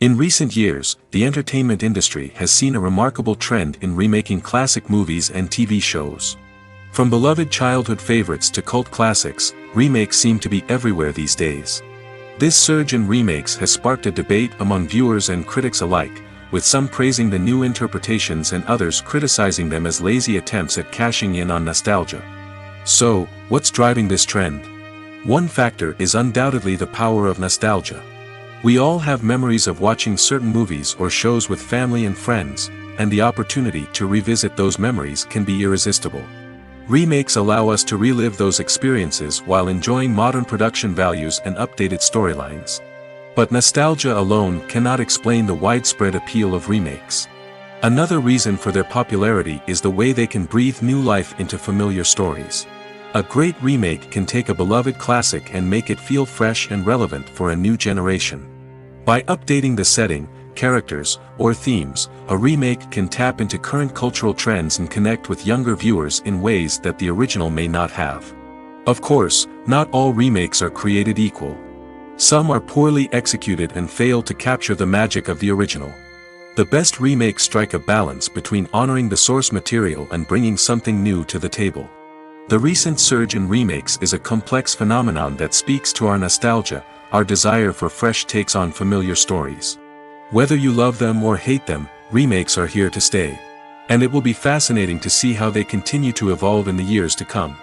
In recent years, the entertainment industry has seen a remarkable trend in remaking classic movies and TV shows. From beloved childhood favorites to cult classics, remakes seem to be everywhere these days. This surge in remakes has sparked a debate among viewers and critics alike, with some praising the new interpretations and others criticizing them as lazy attempts at cashing in on nostalgia. So, what's driving this trend? One factor is undoubtedly the power of nostalgia. We all have memories of watching certain movies or shows with family and friends, and the opportunity to revisit those memories can be irresistible. Remakes allow us to relive those experiences while enjoying modern production values and updated storylines. But nostalgia alone cannot explain the widespread appeal of remakes. Another reason for their popularity is the way they can breathe new life into familiar stories. A great remake can take a beloved classic and make it feel fresh and relevant for a new generation. By updating the setting, characters, or themes, a remake can tap into current cultural trends and connect with younger viewers in ways that the original may not have. Of course, not all remakes are created equal. Some are poorly executed and fail to capture the magic of the original. The best remakes strike a balance between honoring the source material and bringing something new to the table. The recent surge in remakes is a complex phenomenon that speaks to our nostalgia, our desire for fresh takes on familiar stories. Whether you love them or hate them, remakes are here to stay. And it will be fascinating to see how they continue to evolve in the years to come.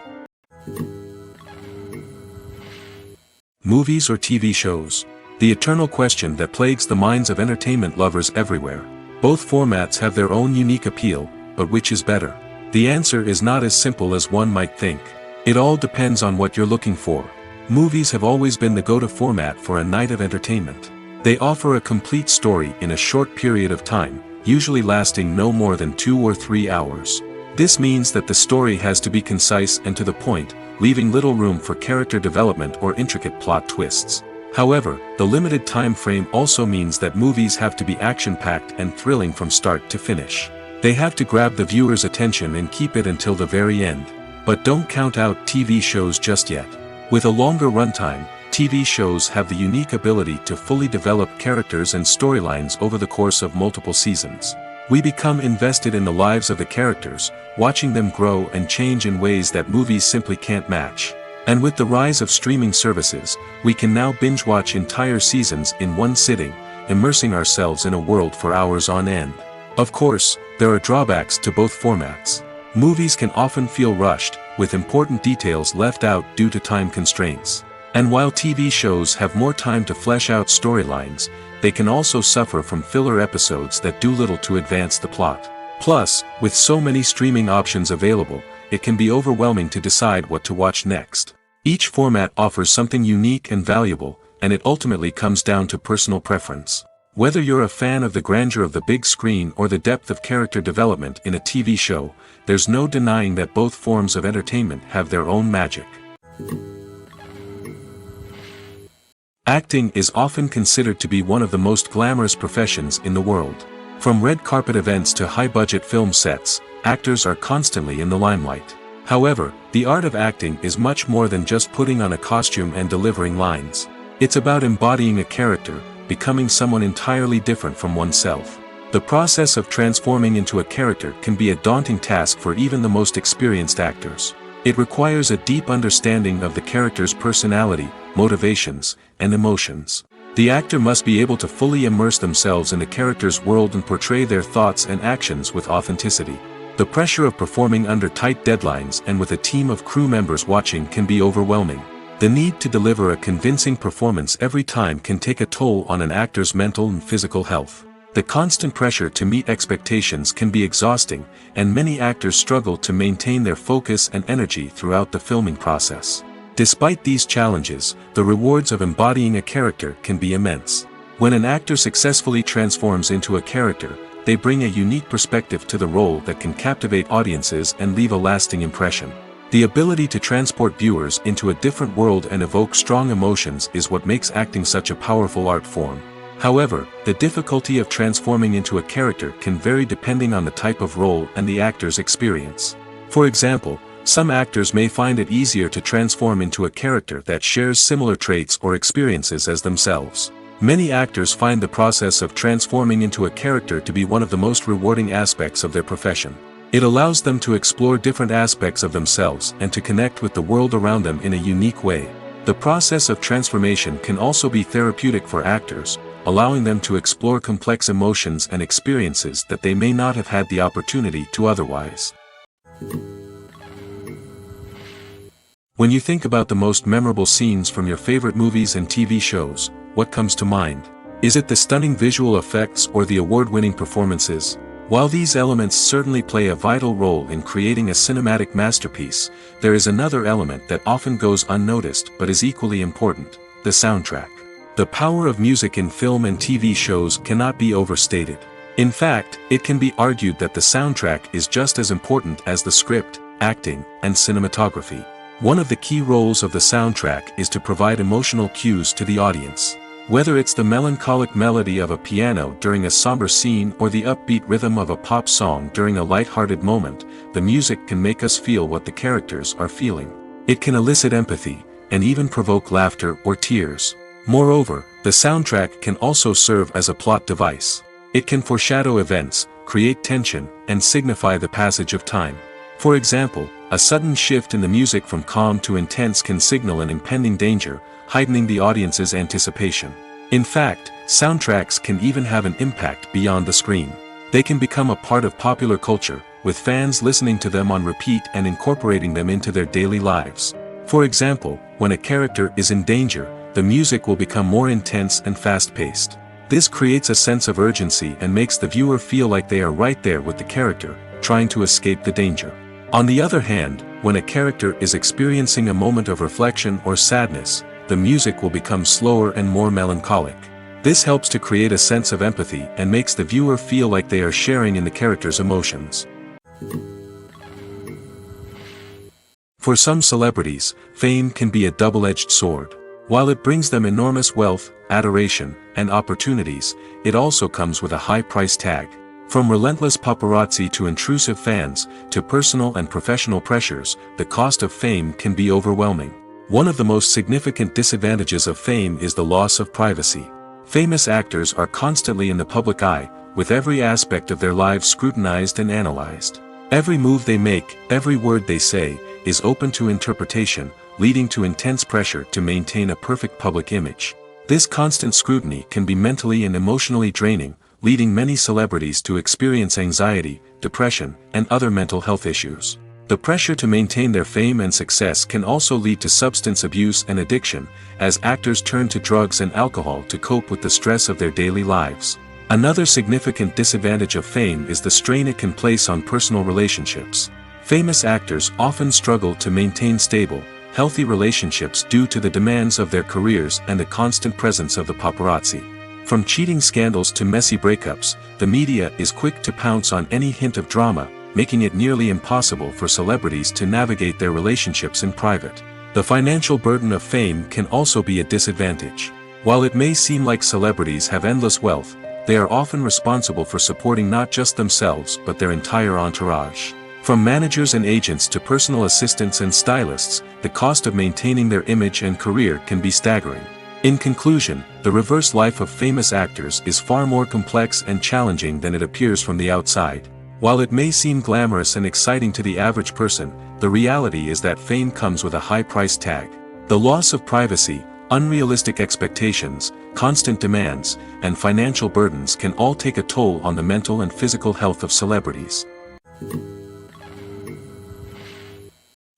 Movies or TV shows? The eternal question that plagues the minds of entertainment lovers everywhere. Both formats have their own unique appeal, but which is better? The answer is not as simple as one might think. It all depends on what you're looking for. Movies have always been the go-to format for a night of entertainment. They offer a complete story in a short period of time, usually lasting no more than 2 or 3 hours. This means that the story has to be concise and to the point, leaving little room for character development or intricate plot twists. However, the limited time frame also means that movies have to be action-packed and thrilling from start to finish. They have to grab the viewer's attention and keep it until the very end. But don't count out TV shows just yet. With a longer runtime, TV shows have the unique ability to fully develop characters and storylines over the course of multiple seasons. We become invested in the lives of the characters, watching them grow and change in ways that movies simply can't match. And with the rise of streaming services, we can now binge-watch entire seasons in one sitting, immersing ourselves in a world for hours on end. Of course, there are drawbacks to both formats. Movies can often feel rushed, with important details left out due to time constraints. And while TV shows have more time to flesh out storylines, they can also suffer from filler episodes that do little to advance the plot. Plus, with so many streaming options available, it can be overwhelming to decide what to watch next. Each format offers something unique and valuable, and it ultimately comes down to personal preference. Whether you're a fan of the grandeur of the big screen or the depth of character development in a TV show, there's no denying that both forms of entertainment have their own magic. Acting is often considered to be one of the most glamorous professions in the world. From red carpet events to high-budget film sets, actors are constantly in the limelight. However, the art of acting is much more than just putting on a costume and delivering lines. It's about embodying a character, becoming someone entirely different from oneself. The process of transforming into a character can be a daunting task for even the most experienced actors. It requires a deep understanding of the character's personality, motivations, and emotions. The actor must be able to fully immerse themselves in the character's world and portray their thoughts and actions with authenticity. The pressure of performing under tight deadlines and with a team of crew members watching can be overwhelming. The need to deliver a convincing performance every time can take a toll on an actor's mental and physical health. The constant pressure to meet expectations can be exhausting, and many actors struggle to maintain their focus and energy throughout the filming process. Despite these challenges, the rewards of embodying a character can be immense. When an actor successfully transforms into a character, they bring a unique perspective to the role that can captivate audiences and leave a lasting impression. The ability to transport viewers into a different world and evoke strong emotions is what makes acting such a powerful art form. However, the difficulty of transforming into a character can vary depending on the type of role and the actor's experience. For example, some actors may find it easier to transform into a character that shares similar traits or experiences as themselves. Many actors find the process of transforming into a character to be one of the most rewarding aspects of their profession. It allows them to explore different aspects of themselves and to connect with the world around them in a unique way. The process of transformation can also be therapeutic for actors, allowing them to explore complex emotions and experiences that they may not have had the opportunity to otherwise. When you think about the most memorable scenes from your favorite movies and TV shows, what comes to mind? Is it the stunning visual effects or the award-winning performances? While these elements certainly play a vital role in creating a cinematic masterpiece, there is another element that often goes unnoticed but is equally important: the soundtrack. The power of music in film and TV shows cannot be overstated. In fact, it can be argued that the soundtrack is just as important as the script, acting, and cinematography. One of the key roles of the soundtrack is to provide emotional cues to the audience. Whether it's the melancholic melody of a piano during a somber scene or the upbeat rhythm of a pop song during a light-hearted moment, the music can make us feel what the characters are feeling. It can elicit empathy, and even provoke laughter or tears. Moreover, the soundtrack can also serve as a plot device. It can foreshadow events, create tension, and signify the passage of time. For example, a sudden shift in the music from calm to intense can signal an impending danger, heightening the audience's anticipation. In fact, soundtracks can even have an impact beyond the screen. They can become a part of popular culture, with fans listening to them on repeat and incorporating them into their daily lives. For example, when a character is in danger, the music will become more intense and fast-paced. This creates a sense of urgency and makes the viewer feel like they are right there with the character, trying to escape the danger. On the other hand, when a character is experiencing a moment of reflection or sadness, the music will become slower and more melancholic. This helps to create a sense of empathy and makes the viewer feel like they are sharing in the character's emotions. For some celebrities, fame can be a double-edged sword. While it brings them enormous wealth, adoration, and opportunities, it also comes with a high price tag. From relentless paparazzi to intrusive fans, to personal and professional pressures, the cost of fame can be overwhelming. One of the most significant disadvantages of fame is the loss of privacy. Famous actors are constantly in the public eye, with every aspect of their lives scrutinized and analyzed. Every move they make, every word they say, is open to interpretation, leading to intense pressure to maintain a perfect public image. This constant scrutiny can be mentally and emotionally draining, leading many celebrities to experience anxiety, depression, and other mental health issues. The pressure to maintain their fame and success can also lead to substance abuse and addiction, as actors turn to drugs and alcohol to cope with the stress of their daily lives. Another significant disadvantage of fame is the strain it can place on personal relationships. Famous actors often struggle to maintain stable, healthy relationships due to the demands of their careers and the constant presence of the paparazzi. From cheating scandals to messy breakups, the media is quick to pounce on any hint of drama, making it nearly impossible for celebrities to navigate their relationships in private. The financial burden of fame can also be a disadvantage. While it may seem like celebrities have endless wealth, they are often responsible for supporting not just themselves but their entire entourage. From managers and agents to personal assistants and stylists, the cost of maintaining their image and career can be staggering. In conclusion, the reverse life of famous actors is far more complex and challenging than it appears from the outside. While it may seem glamorous and exciting to the average person, the reality is that fame comes with a high price tag. The loss of privacy, unrealistic expectations, constant demands, and financial burdens can all take a toll on the mental and physical health of celebrities.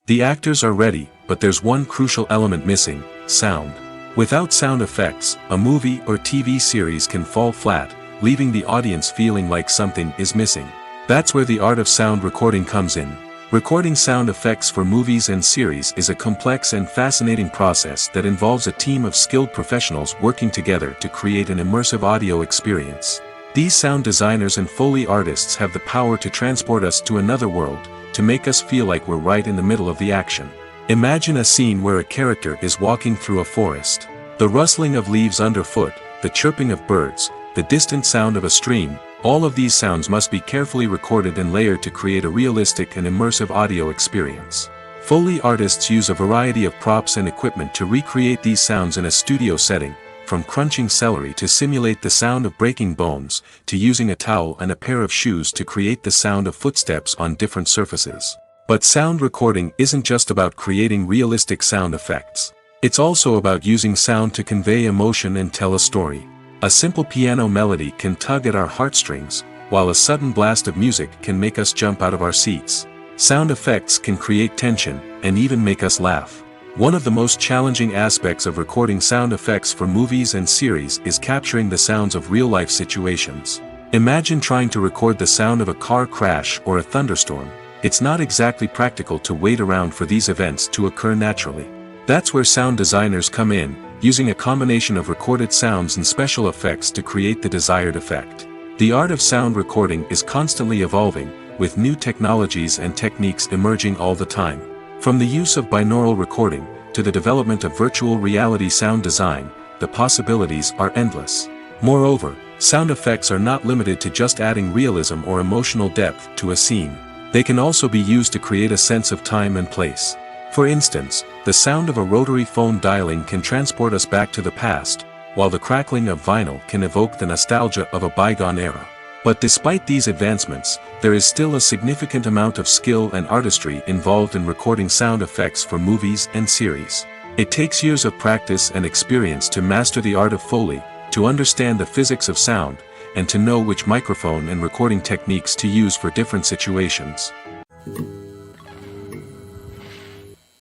The actors are ready, but there's one crucial element missing: sound. Without sound effects, a movie or TV series can fall flat, leaving the audience feeling like something is missing. That's where the art of sound recording comes in. Recording sound effects for movies and series is a complex and fascinating process that involves a team of skilled professionals working together to create an immersive audio experience. These sound designers and Foley artists have the power to transport us to another world, to make us feel like we're right in the middle of the action. Imagine a scene where a character is walking through a forest. The rustling of leaves underfoot, the chirping of birds, the distant sound of a stream, all of these sounds must be carefully recorded and layered to create a realistic and immersive audio experience. Foley artists use a variety of props and equipment to recreate these sounds in a studio setting, from crunching celery to simulate the sound of breaking bones, to using a towel and a pair of shoes to create the sound of footsteps on different surfaces. But sound recording isn't just about creating realistic sound effects. It's also about using sound to convey emotion and tell a story. A simple piano melody can tug at our heartstrings, while a sudden blast of music can make us jump out of our seats. Sound effects can create tension, and even make us laugh. One of the most challenging aspects of recording sound effects for movies and series is capturing the sounds of real-life situations. Imagine trying to record the sound of a car crash or a thunderstorm. It's not exactly practical to wait around for these events to occur naturally. That's where sound designers come in, using a combination of recorded sounds and special effects to create the desired effect. The art of sound recording is constantly evolving, with new technologies and techniques emerging all the time. From the use of binaural recording, to the development of virtual reality sound design, the possibilities are endless. Moreover, sound effects are not limited to just adding realism or emotional depth to a scene. They can also be used to create a sense of time and place. For instance, the sound of a rotary phone dialing can transport us back to the past, while the crackling of vinyl can evoke the nostalgia of a bygone era. But despite these advancements, there is still a significant amount of skill and artistry involved in recording sound effects for movies and series. It takes years of practice and experience to master the art of Foley, to understand the physics of sound, and to know which microphone and recording techniques to use for different situations.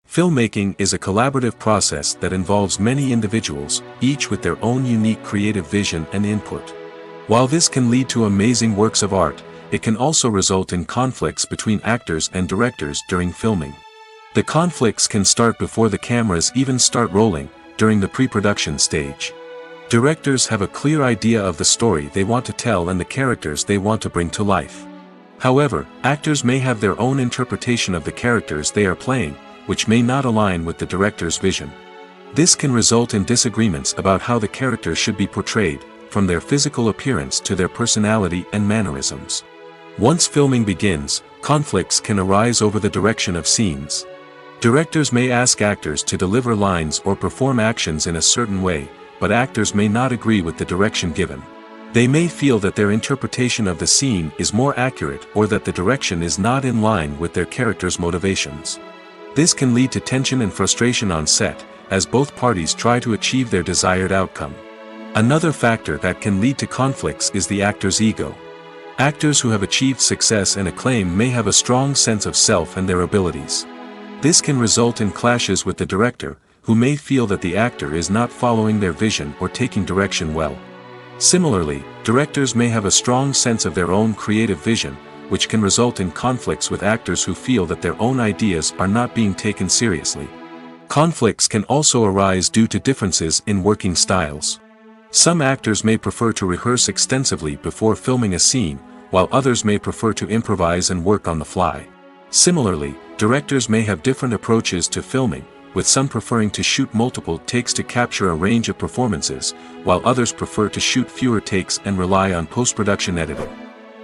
Filmmaking is a collaborative process that involves many individuals, each with their own unique creative vision and input. While this can lead to amazing works of art, it can also result in conflicts between actors and directors during filming. The conflicts can start before the cameras even start rolling, during the pre-production stage. Directors have a clear idea of the story they want to tell and the characters they want to bring to life. However, actors may have their own interpretation of the characters they are playing, which may not align with the director's vision. This can result in disagreements about how the characters should be portrayed, from their physical appearance to their personality and mannerisms. Once filming begins, conflicts can arise over the direction of scenes. Directors may ask actors to deliver lines or perform actions in a certain way, but actors may not agree with the direction given. They may feel that their interpretation of the scene is more accurate or that the direction is not in line with their character's motivations. This can lead to tension and frustration on set, as both parties try to achieve their desired outcome. Another factor that can lead to conflicts is the actor's ego. Actors who have achieved success and acclaim may have a strong sense of self and their abilities. This can result in clashes with the director, who may feel that the actor is not following their vision or taking direction well. Similarly, directors may have a strong sense of their own creative vision, which can result in conflicts with actors who feel that their own ideas are not being taken seriously. Conflicts can also arise due to differences in working styles. Some actors may prefer to rehearse extensively before filming a scene, while others may prefer to improvise and work on the fly. Similarly, directors may have different approaches to filming, with some preferring to shoot multiple takes to capture a range of performances, while others prefer to shoot fewer takes and rely on post-production editing.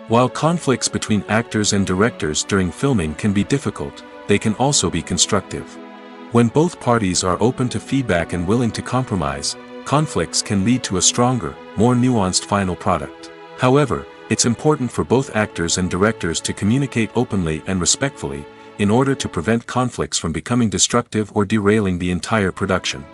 While conflicts between actors and directors during filming can be difficult, they can also be constructive. When both parties are open to feedback and willing to compromise, conflicts can lead to a stronger, more nuanced final product. However, it's important for both actors and directors to communicate openly and respectfully, in order to prevent conflicts from becoming destructive or derailing the entire production.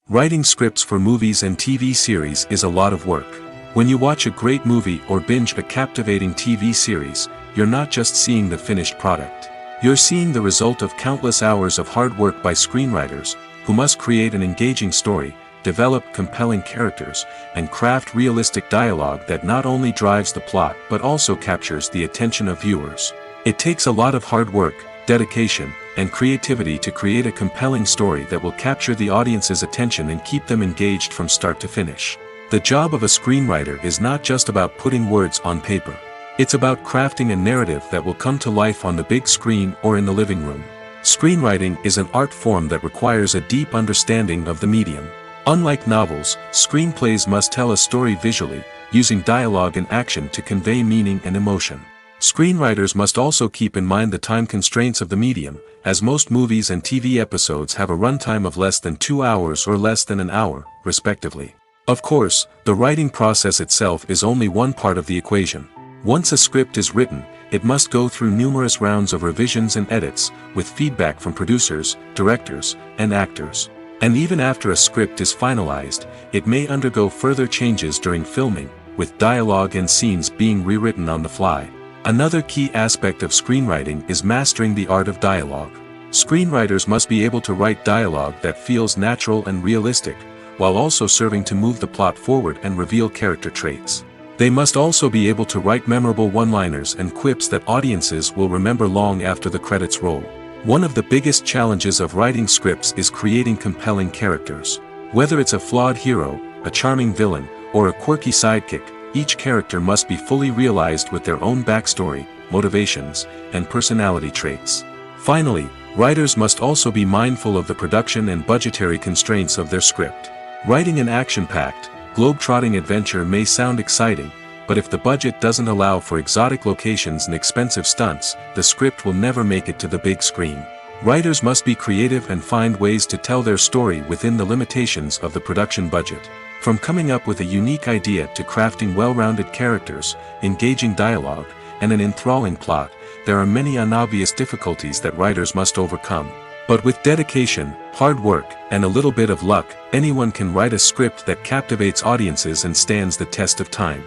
Writing scripts for movies and TV series is a lot of work. When you watch a great movie or binge a captivating TV series, you're not just seeing the finished product. You're seeing the result of countless hours of hard work by screenwriters, who must create an engaging story, develop compelling characters, and craft realistic dialogue that not only drives the plot but also captures the attention of viewers. It takes a lot of hard work, dedication, and creativity to create a compelling story that will capture the audience's attention and keep them engaged from start to finish. The job of a screenwriter is not just about putting words on paper. It's about crafting a narrative that will come to life on the big screen or in the living room. Screenwriting is an art form that requires a deep understanding of the medium. Unlike novels, screenplays must tell a story visually, using dialogue and action to convey meaning and emotion. Screenwriters must also keep in mind the time constraints of the medium, as most movies and TV episodes have a runtime of less than 2 hours or less than an hour, respectively. Of course, the writing process itself is only one part of the equation. Once a script is written, it must go through numerous rounds of revisions and edits, with feedback from producers, directors, and actors. And even after a script is finalized, it may undergo further changes during filming, with dialogue and scenes being rewritten on the fly. Another key aspect of screenwriting is mastering the art of dialogue. Screenwriters must be able to write dialogue that feels natural and realistic, while also serving to move the plot forward and reveal character traits. They must also be able to write memorable one-liners and quips that audiences will remember long after the credits roll. One of the biggest challenges of writing scripts is creating compelling characters. Whether it's a flawed hero, a charming villain, or a quirky sidekick, each character must be fully realized with their own backstory, motivations, and personality traits. Finally, writers must also be mindful of the production and budgetary constraints of their script. Writing an action-packed, globe-trotting adventure may sound exciting, but if the budget doesn't allow for exotic locations and expensive stunts, the script will never make it to the big screen. Writers must be creative and find ways to tell their story within the limitations of the production budget. From coming up with a unique idea to crafting well-rounded characters, engaging dialogue, and an enthralling plot, there are many unobvious difficulties that writers must overcome. But with dedication, hard work, and a little bit of luck, anyone can write a script that captivates audiences and stands the test of time.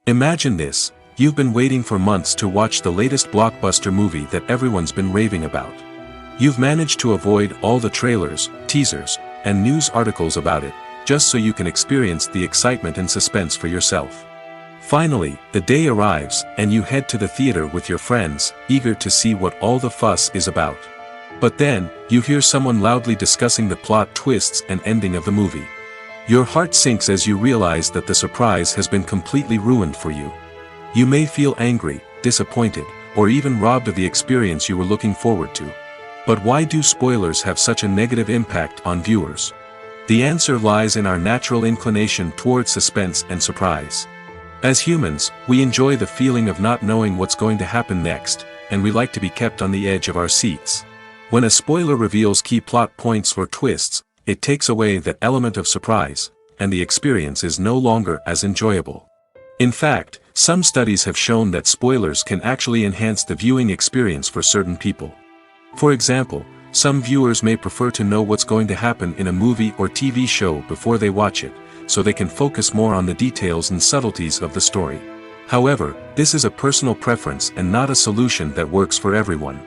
Imagine this: you've been waiting for months to watch the latest blockbuster movie that everyone's been raving about. You've managed to avoid all the trailers, teasers, and news articles about it, just so you can experience the excitement and suspense for yourself. Finally, the day arrives, and you head to the theater with your friends, eager to see what all the fuss is about. But then, you hear someone loudly discussing the plot twists and ending of the movie. Your heart sinks as you realize that the surprise has been completely ruined for you. You may feel angry, disappointed, or even robbed of the experience you were looking forward to. But why do spoilers have such a negative impact on viewers? The answer lies in our natural inclination toward suspense and surprise. As humans, we enjoy the feeling of not knowing what's going to happen next, and we like to be kept on the edge of our seats. When a spoiler reveals key plot points or twists, it takes away that element of surprise, and the experience is no longer as enjoyable. In fact, some studies have shown that spoilers can actually enhance the viewing experience for certain people. For example, some viewers may prefer to know what's going to happen in a movie or TV show before they watch it, so they can focus more on the details and subtleties of the story. However, this is a personal preference and not a solution that works for everyone.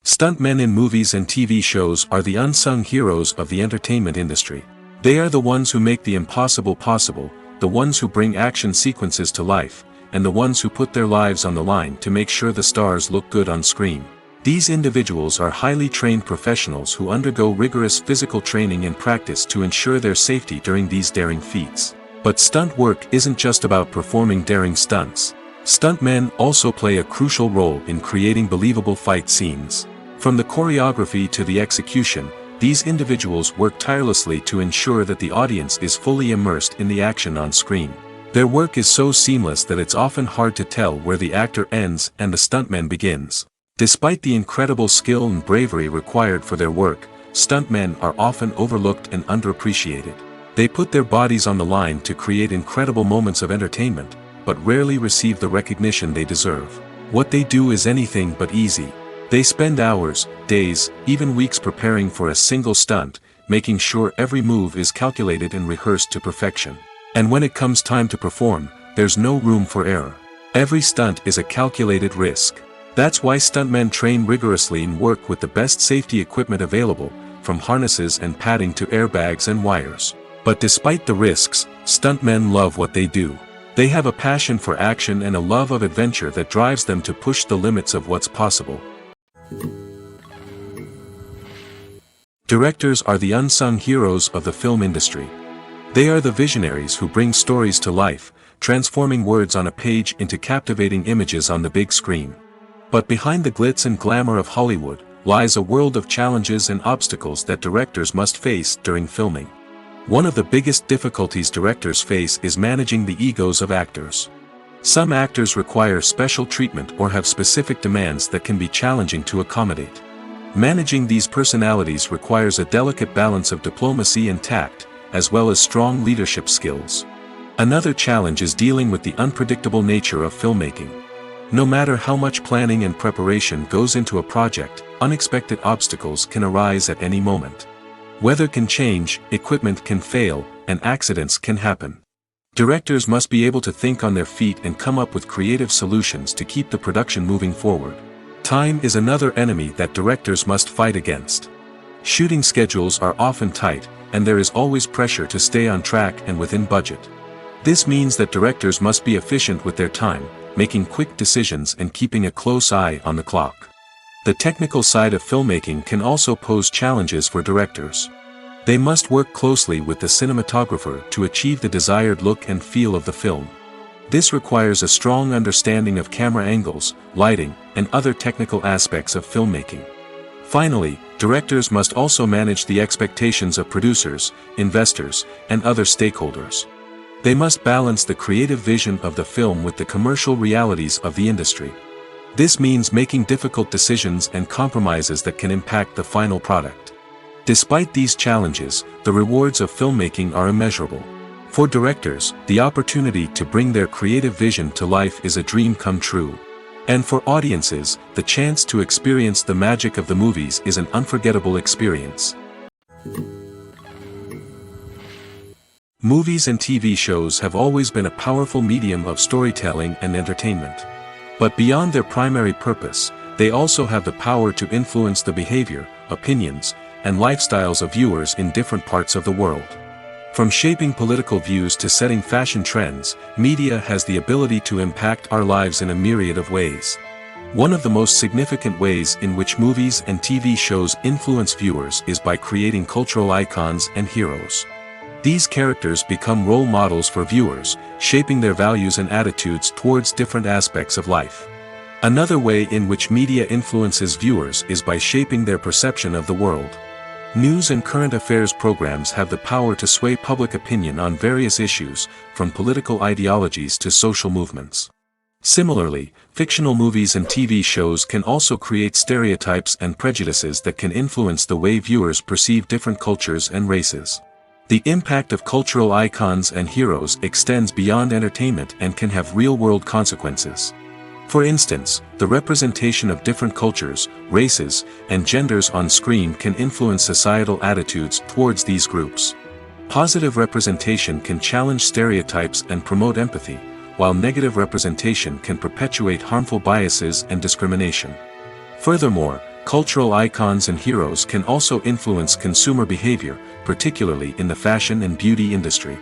Stuntmen in movies and TV shows are the unsung heroes of the entertainment industry. They are the ones who make the impossible possible, the ones who bring action sequences to life, and the ones who put their lives on the line to make sure the stars look good on screen. These individuals are highly trained professionals who undergo rigorous physical training and practice to ensure their safety during these daring feats. But stunt work isn't just about performing daring stunts. Stuntmen also play a crucial role in creating believable fight scenes. From the choreography to the execution, these individuals work tirelessly to ensure that the audience is fully immersed in the action on screen. Their work is so seamless that it's often hard to tell where the actor ends and the stuntman begins. Despite the incredible skill and bravery required for their work, stuntmen are often overlooked and underappreciated. They put their bodies on the line to create incredible moments of entertainment, but rarely receive the recognition they deserve. What they do is anything but easy. They spend hours, days, even weeks preparing for a single stunt, making sure every move is calculated and rehearsed to perfection. And when it comes time to perform, there's no room for error. Every stunt is a calculated risk. That's why stuntmen train rigorously and work with the best safety equipment available, from harnesses and padding to airbags and wires. But despite the risks, stuntmen love what they do. They have a passion for action and a love of adventure that drives them to push the limits of what's possible. Directors are the unsung heroes of the film industry. They are the visionaries who bring stories to life, transforming words on a page into captivating images on the big screen. But behind the glitz and glamour of Hollywood lies a world of challenges and obstacles that directors must face during filming. One of the biggest difficulties directors face is managing the egos of actors. Some actors require special treatment or have specific demands that can be challenging to accommodate. Managing these personalities requires a delicate balance of diplomacy and tact, as well as strong leadership skills. Another challenge is dealing with the unpredictable nature of filmmaking. No matter how much planning and preparation goes into a project, unexpected obstacles can arise at any moment. Weather can change, equipment can fail, and accidents can happen. Directors must be able to think on their feet and come up with creative solutions to keep the production moving forward. Time is another enemy that directors must fight against. Shooting schedules are often tight, and there is always pressure to stay on track and within budget. This means that directors must be efficient with their time, making quick decisions and keeping a close eye on the clock. The technical side of filmmaking can also pose challenges for directors. They must work closely with the cinematographer to achieve the desired look and feel of the film. This requires a strong understanding of camera angles, lighting, and other technical aspects of filmmaking. Finally, directors must also manage the expectations of producers, investors, and other stakeholders. They must balance the creative vision of the film with the commercial realities of the industry. This means making difficult decisions and compromises that can impact the final product. Despite these challenges, the rewards of filmmaking are immeasurable. For directors, the opportunity to bring their creative vision to life is a dream come true. And for audiences, the chance to experience the magic of the movies is an unforgettable experience. Movies and TV shows have always been a powerful medium of storytelling and entertainment. But beyond their primary purpose, they also have the power to influence the behavior, opinions, and lifestyles of viewers in different parts of the world. From shaping political views to setting fashion trends, media has the ability to impact our lives in a myriad of ways. One of the most significant ways in which movies and TV shows influence viewers is by creating cultural icons and heroes. These characters become role models for viewers, shaping their values and attitudes towards different aspects of life. Another way in which media influences viewers is by shaping their perception of the world. News and current affairs programs have the power to sway public opinion on various issues, from political ideologies to social movements. Similarly, fictional movies and TV shows can also create stereotypes and prejudices that can influence the way viewers perceive different cultures and races. The impact of cultural icons and heroes extends beyond entertainment and can have real-world consequences. For instance, the representation of different cultures, races, and genders on screen can influence societal attitudes towards these groups. Positive representation can challenge stereotypes and promote empathy, while negative representation can perpetuate harmful biases and discrimination. Furthermore, cultural icons and heroes can also influence consumer behavior, particularly in the fashion and beauty industry.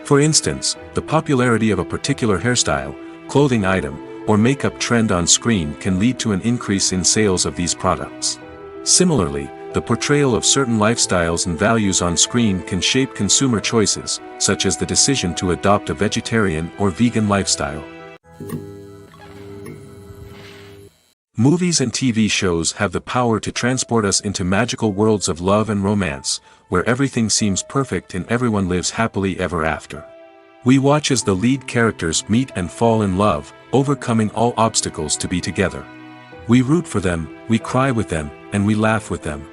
For instance, the popularity of a particular hairstyle, clothing item, or makeup trend on screen can lead to an increase in sales of these products. Similarly, the portrayal of certain lifestyles and values on screen can shape consumer choices, such as the decision to adopt a vegetarian or vegan lifestyle. Movies and TV shows have the power to transport us into magical worlds of love and romance, where everything seems perfect and everyone lives happily ever after. We watch as the lead characters meet and fall in love, overcoming all obstacles to be together. We root for them, we cry with them, and we laugh with them.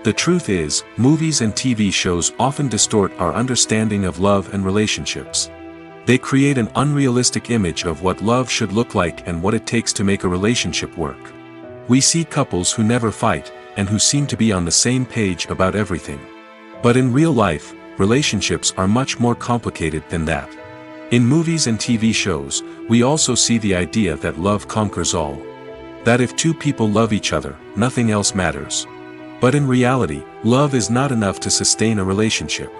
The truth is, movies and TV shows often distort our understanding of love and relationships. They create an unrealistic image of what love should look like and what it takes to make a relationship work. We see couples who never fight, and who seem to be on the same page about everything. But in real life, relationships are much more complicated than that. In movies and TV shows, we also see the idea that love conquers all. That if two people love each other, nothing else matters. But in reality, love is not enough to sustain a relationship.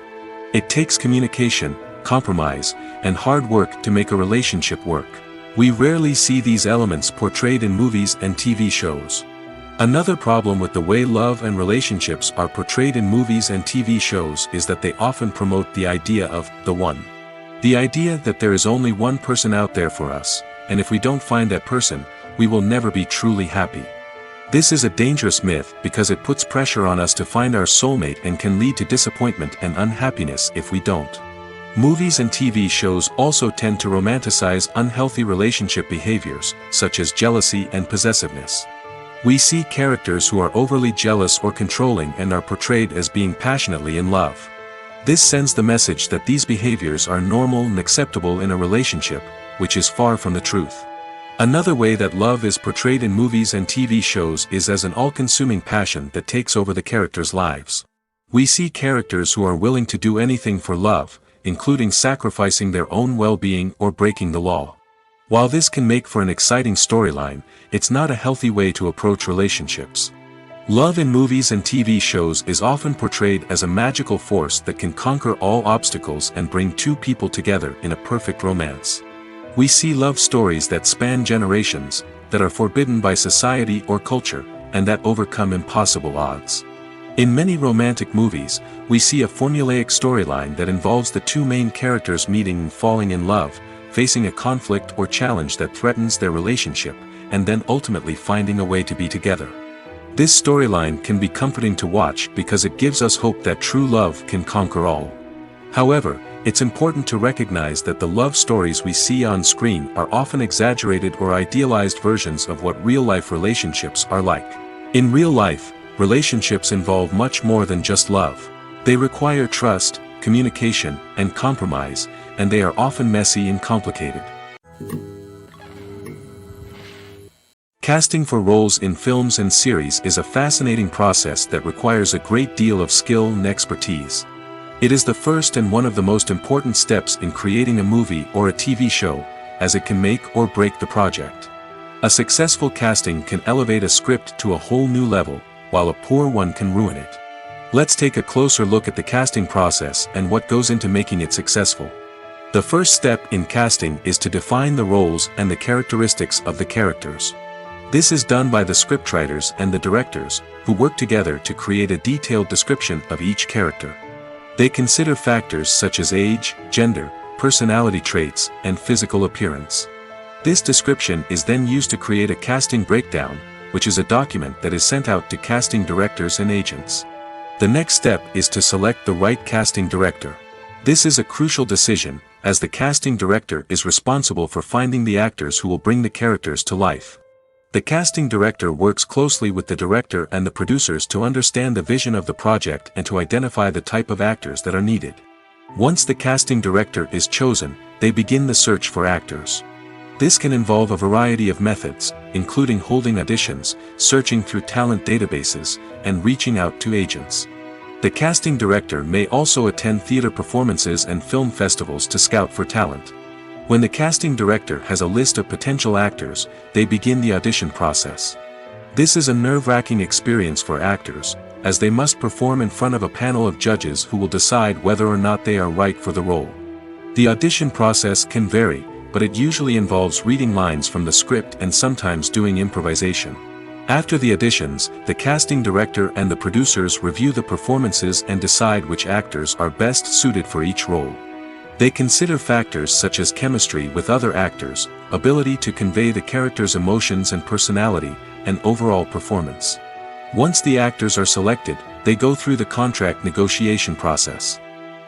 It takes communication, compromise, and hard work to make a relationship work. We rarely see these elements portrayed in movies and TV shows. Another problem with the way love and relationships are portrayed in movies and TV shows is that they often promote the idea of the one. The idea that there is only one person out there for us, and if we don't find that person, we will never be truly happy. This is a dangerous myth because it puts pressure on us to find our soulmate and can lead to disappointment and unhappiness if we don't. Movies and TV shows also tend to romanticize unhealthy relationship behaviors, such as jealousy and possessiveness. We see characters who are overly jealous or controlling and are portrayed as being passionately in love. This sends the message that these behaviors are normal and acceptable in a relationship, which is far from the truth. Another way that love is portrayed in movies and TV shows is as an all-consuming passion that takes over the characters' lives. We see characters who are willing to do anything for love, including sacrificing their own well-being or breaking the law. While this can make for an exciting storyline, it's not a healthy way to approach relationships. Love in movies and TV shows is often portrayed as a magical force that can conquer all obstacles and bring two people together in a perfect romance. We see love stories that span generations, that are forbidden by society or culture, and that overcome impossible odds. In many romantic movies, we see a formulaic storyline that involves the two main characters meeting and falling in love, facing a conflict or challenge that threatens their relationship, and then ultimately finding a way to be together. This storyline can be comforting to watch because it gives us hope that true love can conquer all. However, it's important to recognize that the love stories we see on screen are often exaggerated or idealized versions of what real-life relationships are like. In real life, relationships involve much more than just love. They require trust, communication, and compromise, and they are often messy and complicated. Casting for roles in films and series is a fascinating process that requires a great deal of skill and expertise. It is the first and one of the most important steps in creating a movie or a TV show, as it can make or break the project. A successful casting can elevate a script to a whole new level, while a poor one can ruin it. Let's take a closer look at the casting process and what goes into making it successful. The first step in casting is to define the roles and the characteristics of the characters. This is done by the scriptwriters and the directors, who work together to create a detailed description of each character. They consider factors such as age, gender, personality traits, and physical appearance. This description is then used to create a casting breakdown, which is a document that is sent out to casting directors and agents. The next step is to select the right casting director. This is a crucial decision, as the casting director is responsible for finding the actors who will bring the characters to life. The casting director works closely with the director and the producers to understand the vision of the project and to identify the type of actors that are needed. Once the casting director is chosen, they begin the search for actors. This can involve a variety of methods, including holding auditions, searching through talent databases, and reaching out to agents. The casting director may also attend theater performances and film festivals to scout for talent. When the casting director has a list of potential actors, they begin the audition process. This is a nerve-wracking experience for actors, as they must perform in front of a panel of judges who will decide whether or not they are right for the role. The audition process can vary, but it usually involves reading lines from the script and sometimes doing improvisation. After the auditions, the casting director and the producers review the performances and decide which actors are best suited for each role. They consider factors such as chemistry with other actors, ability to convey the character's emotions and personality, and overall performance. Once the actors are selected, they go through the contract negotiation process.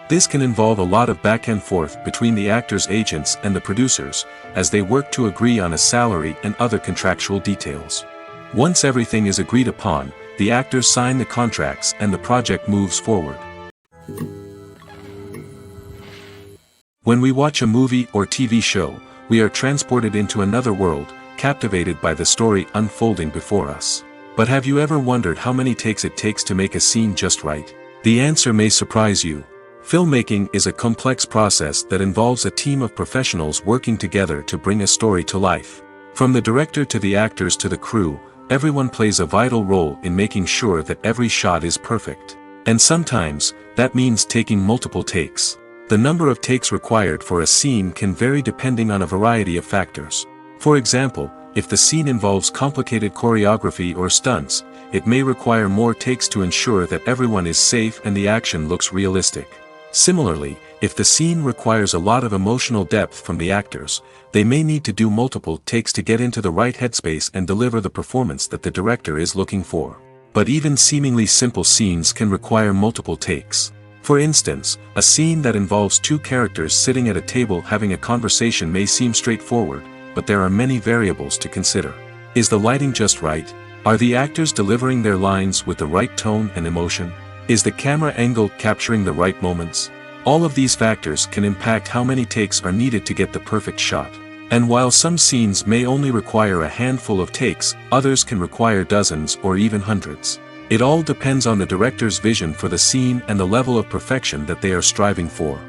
This can involve a lot of back and forth between the actors' agents and the producers, as they work to agree on a salary and other contractual details. Once everything is agreed upon, the actors sign the contracts and the project moves forward. When we watch a movie or TV show, we are transported into another world, captivated by the story unfolding before us. But have you ever wondered how many takes it takes to make a scene just right? The answer may surprise you. Filmmaking is a complex process that involves a team of professionals working together to bring a story to life. From the director to the actors to the crew, everyone plays a vital role in making sure that every shot is perfect. And sometimes, that means taking multiple takes. The number of takes required for a scene can vary depending on a variety of factors. For example, if the scene involves complicated choreography or stunts, it may require more takes to ensure that everyone is safe and the action looks realistic. Similarly, if the scene requires a lot of emotional depth from the actors, they may need to do multiple takes to get into the right headspace and deliver the performance that the director is looking for. But even seemingly simple scenes can require multiple takes. For instance, a scene that involves two characters sitting at a table having a conversation may seem straightforward, but there are many variables to consider. Is the lighting just right? Are the actors delivering their lines with the right tone and emotion? Is the camera angle capturing the right moments? All of these factors can impact how many takes are needed to get the perfect shot. And while some scenes may only require a handful of takes, others can require dozens or even hundreds. It all depends on the director's vision for the scene and the level of perfection that they are striving for.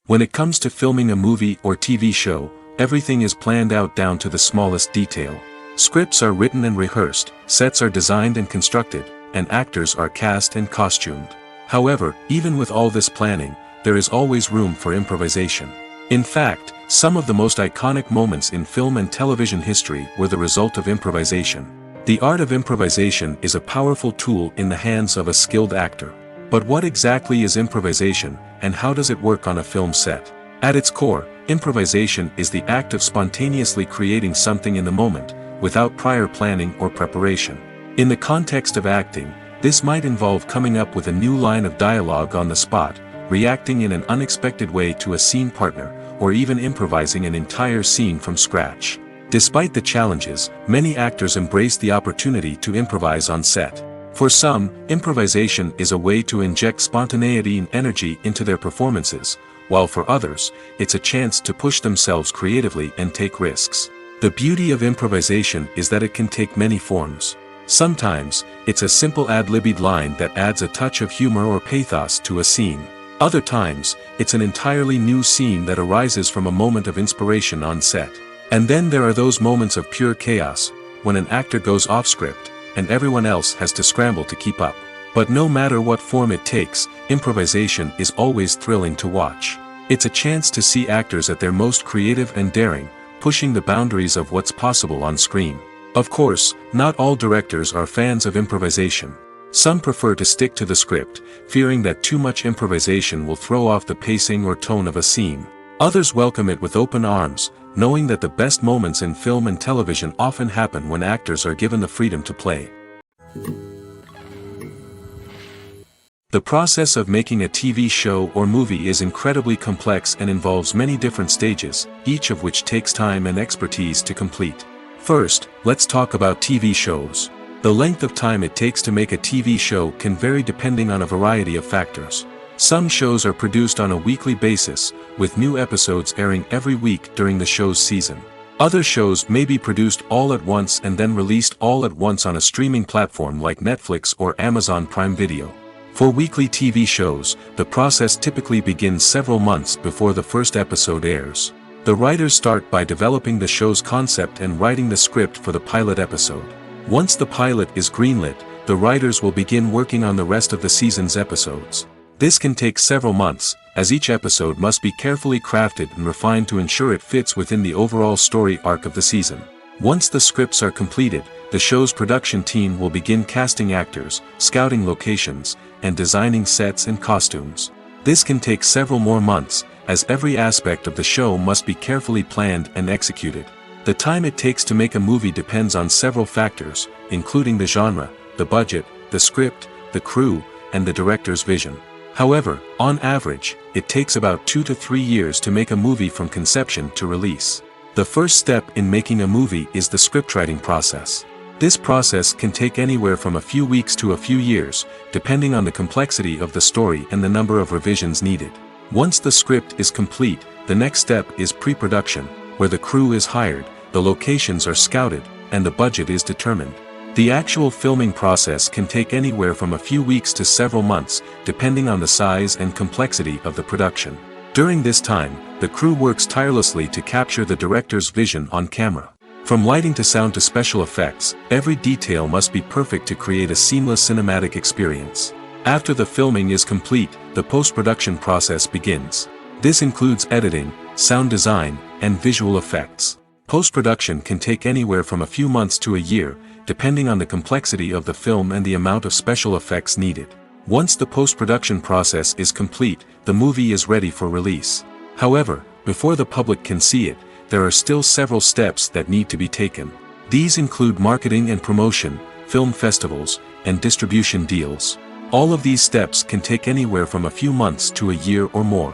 When it comes to filming a movie or TV show, everything is planned out down to the smallest detail. Scripts are written and rehearsed, sets are designed and constructed, and actors are cast and costumed. However, even with all this planning, there is always room for improvisation. In fact, some of the most iconic moments in film and television history were the result of improvisation. The art of improvisation is a powerful tool in the hands of a skilled actor. But what exactly is improvisation, and how does it work on a film set? At its core, improvisation is the act of spontaneously creating something in the moment, without prior planning or preparation. In the context of acting, this might involve coming up with a new line of dialogue on the spot, reacting in an unexpected way to a scene partner, or even improvising an entire scene from scratch. Despite the challenges, many actors embrace the opportunity to improvise on set. For some, improvisation is a way to inject spontaneity and energy into their performances, while for others, it's a chance to push themselves creatively and take risks. The beauty of improvisation is that it can take many forms. Sometimes, it's a simple ad-libbed line that adds a touch of humor or pathos to a scene. Other times, it's an entirely new scene that arises from a moment of inspiration on set. And then there are those moments of pure chaos, when an actor goes off script, and everyone else has to scramble to keep up. But no matter what form it takes, improvisation is always thrilling to watch. It's a chance to see actors at their most creative and daring, pushing the boundaries of what's possible on screen. Of course, not all directors are fans of improvisation. Some prefer to stick to the script, fearing that too much improvisation will throw off the pacing or tone of a scene. Others welcome it with open arms, knowing that the best moments in film and television often happen when actors are given the freedom to play. The process of making a TV show or movie is incredibly complex and involves many different stages, each of which takes time and expertise to complete. First, let's talk about TV shows. The length of time it takes to make a TV show can vary depending on a variety of factors. Some shows are produced on a weekly basis, with new episodes airing every week during the show's season. Other shows may be produced all at once and then released all at once on a streaming platform like Netflix or Amazon Prime Video. For weekly TV shows, the process typically begins several months before the first episode airs. The writers start by developing the show's concept and writing the script for the pilot episode. Once the pilot is greenlit, the writers will begin working on the rest of the season's episodes. This can take several months, as each episode must be carefully crafted and refined to ensure it fits within the overall story arc of the season. Once the scripts are completed, the show's production team will begin casting actors, scouting locations, and designing sets and costumes. This can take several more months, as every aspect of the show must be carefully planned and executed. The time it takes to make a movie depends on several factors, including the genre, the budget, the script, the crew, and the director's vision. However, on average, it takes about 2 to 3 years to make a movie from conception to release. The first step in making a movie is the scriptwriting process. This process can take anywhere from a few weeks to a few years, depending on the complexity of the story and the number of revisions needed. Once the script is complete, the next step is pre-production, where the crew is hired, the locations are scouted, and the budget is determined. The actual filming process can take anywhere from a few weeks to several months, depending on the size and complexity of the production. During this time, the crew works tirelessly to capture the director's vision on camera. From lighting to sound to special effects, every detail must be perfect to create a seamless cinematic experience. After the filming is complete, the post-production process begins. This includes editing, sound design, and visual effects. Post-production can take anywhere from a few months to a year, depending on the complexity of the film and the amount of special effects needed. Once the post-production process is complete, the movie is ready for release. However, before the public can see it, there are still several steps that need to be taken. These include marketing and promotion, film festivals, and distribution deals. All of these steps can take anywhere from a few months to a year or more.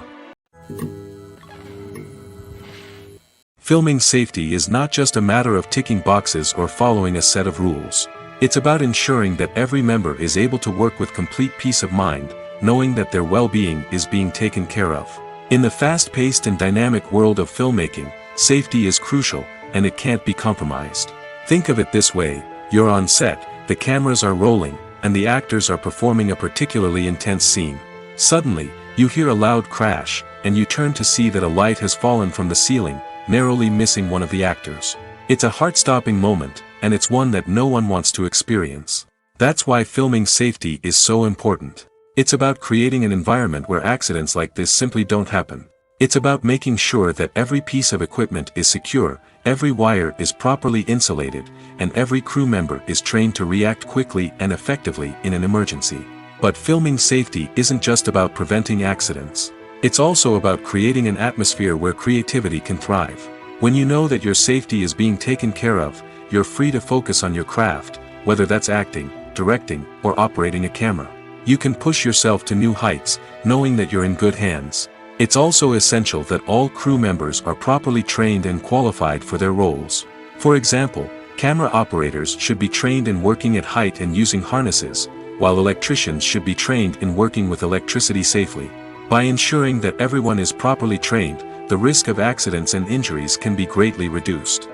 Filming safety is not just a matter of ticking boxes or following a set of rules. It's about ensuring that every member is able to work with complete peace of mind, knowing that their well-being is being taken care of. In the fast-paced and dynamic world of filmmaking, safety is crucial, and it can't be compromised. Think of it this way: you're on set, the cameras are rolling, and the actors are performing a particularly intense scene. Suddenly, you hear a loud crash, and you turn to see that a light has fallen from the ceiling, narrowly missing one of the actors. It's a heart-stopping moment, and it's one that no one wants to experience. That's why filming safety is so important. It's about creating an environment where accidents like this simply don't happen. It's about making sure that every piece of equipment is secure, every wire is properly insulated, and every crew member is trained to react quickly and effectively in an emergency. But filming safety isn't just about preventing accidents. It's also about creating an atmosphere where creativity can thrive. When you know that your safety is being taken care of, you're free to focus on your craft, whether that's acting, directing, or operating a camera. You can push yourself to new heights, knowing that you're in good hands. It's also essential that all crew members are properly trained and qualified for their roles. For example, camera operators should be trained in working at height and using harnesses, while electricians should be trained in working with electricity safely. By ensuring that everyone is properly trained, the risk of accidents and injuries can be greatly reduced.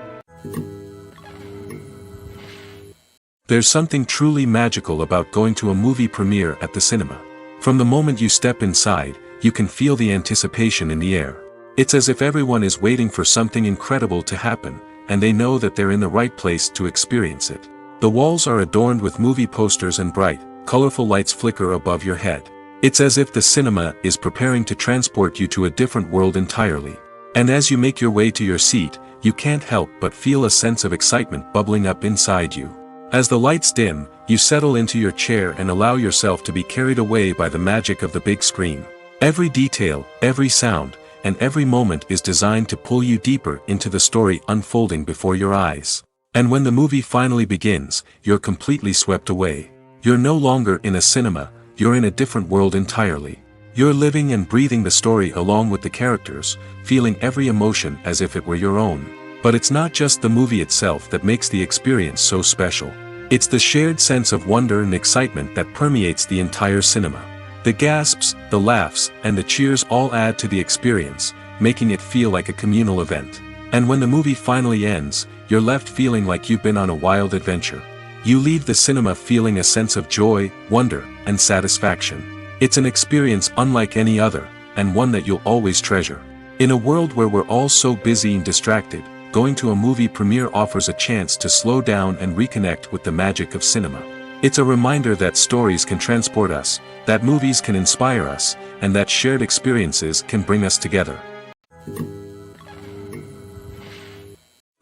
There's something truly magical about going to a movie premiere at the cinema. From the moment you step inside, you can feel the anticipation in the air. It's as if everyone is waiting for something incredible to happen, and they know that they're in the right place to experience it. The walls are adorned with movie posters and bright, colorful lights flicker above your head. It's as if the cinema is preparing to transport you to a different world entirely. And as you make your way to your seat, you can't help but feel a sense of excitement bubbling up inside you. As the lights dim, you settle into your chair and allow yourself to be carried away by the magic of the big screen. Every detail, every sound, and every moment is designed to pull you deeper into the story unfolding before your eyes. And when the movie finally begins, you're completely swept away. You're no longer in a cinema, you're in a different world entirely. You're living and breathing the story along with the characters, feeling every emotion as if it were your own. But it's not just the movie itself that makes the experience so special. It's the shared sense of wonder and excitement that permeates the entire cinema. The gasps, the laughs, and the cheers all add to the experience, making it feel like a communal event. And when the movie finally ends, you're left feeling like you've been on a wild adventure. You leave the cinema feeling a sense of joy, wonder, and satisfaction. It's an experience unlike any other, and one that you'll always treasure. In a world where we're all so busy and distracted, going to a movie premiere offers a chance to slow down and reconnect with the magic of cinema. It's a reminder that stories can transport us, that movies can inspire us, and that shared experiences can bring us together.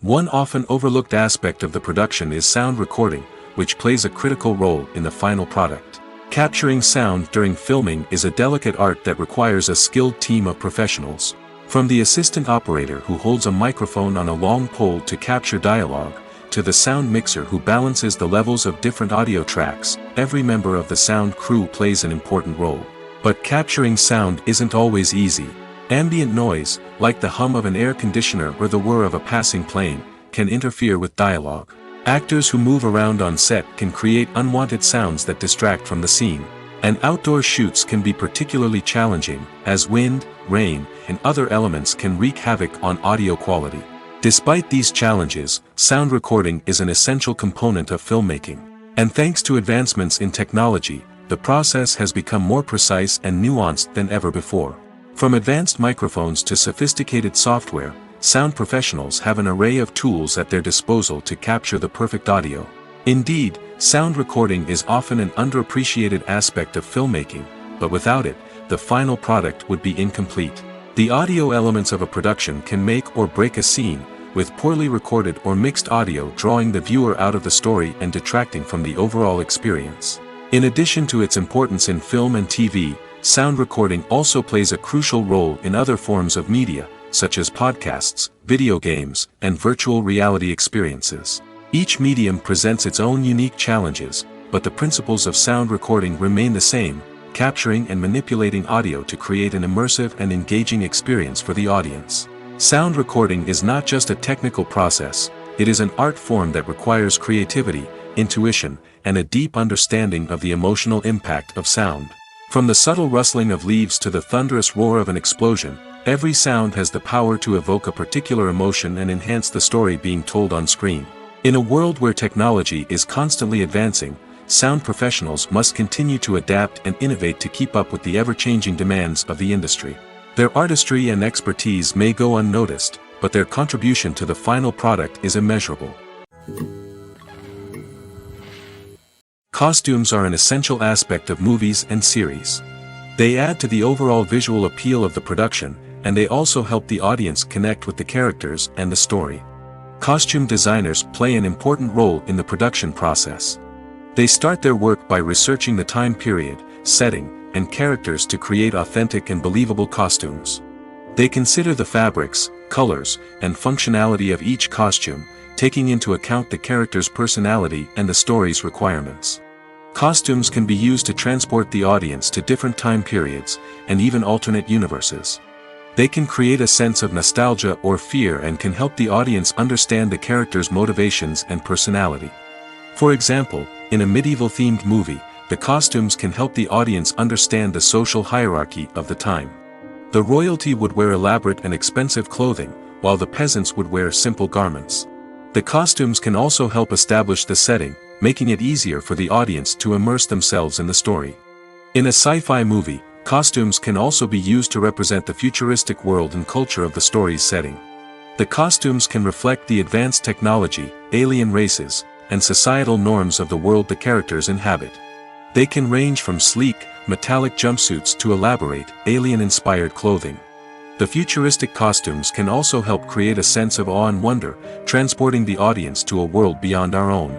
One often overlooked aspect of the production is sound recording, which plays a critical role in the final product. Capturing sound during filming is a delicate art that requires a skilled team of professionals. From the assistant operator who holds a microphone on a long pole to capture dialogue, to the sound mixer who balances the levels of different audio tracks, every member of the sound crew plays an important role. But capturing sound isn't always easy. Ambient noise, like the hum of an air conditioner or the whir of a passing plane, can interfere with dialogue. Actors who move around on set can create unwanted sounds that distract from the scene. And outdoor shoots can be particularly challenging, as wind, rain, and other elements can wreak havoc on audio quality. Despite these challenges, sound recording is an essential component of filmmaking. And thanks to advancements in technology, the process has become more precise and nuanced than ever before. From advanced microphones to sophisticated software, sound professionals have an array of tools at their disposal to capture the perfect audio. Indeed, sound recording is often an underappreciated aspect of filmmaking, but without it, the final product would be incomplete. The audio elements of a production can make or break a scene, with poorly recorded or mixed audio drawing the viewer out of the story and detracting from the overall experience. In addition to its importance in film and TV, sound recording also plays a crucial role in other forms of media, such as podcasts, video games, and virtual reality experiences. Each medium presents its own unique challenges, but the principles of sound recording remain the same, capturing and manipulating audio to create an immersive and engaging experience for the audience. Sound recording is not just a technical process, it is an art form that requires creativity, intuition, and a deep understanding of the emotional impact of sound. From the subtle rustling of leaves to the thunderous roar of an explosion, every sound has the power to evoke a particular emotion and enhance the story being told on screen. In a world where technology is constantly advancing, sound professionals must continue to adapt and innovate to keep up with the ever-changing demands of the industry. Their artistry and expertise may go unnoticed, but their contribution to the final product is immeasurable. Costumes are an essential aspect of movies and series. They add to the overall visual appeal of the production, and they also help the audience connect with the characters and the story. Costume designers play an important role in the production process. They start their work by researching the time period, setting, and characters to create authentic and believable costumes. They consider the fabrics, colors, and functionality of each costume, taking into account the character's personality and the story's requirements. Costumes can be used to transport the audience to different time periods, and even alternate universes. They can create a sense of nostalgia or fear and can help the audience understand the character's motivations and personality. For example, in a medieval-themed movie, the costumes can help the audience understand the social hierarchy of the time. The royalty would wear elaborate and expensive clothing, while the peasants would wear simple garments. The costumes can also help establish the setting, making it easier for the audience to immerse themselves in the story. In a sci-fi movie, costumes can also be used to represent the futuristic world and culture of the story's setting. The costumes can reflect the advanced technology, alien races, and societal norms of the world the characters inhabit. They can range from sleek, metallic jumpsuits to elaborate, alien-inspired clothing. The futuristic costumes can also help create a sense of awe and wonder, transporting the audience to a world beyond our own.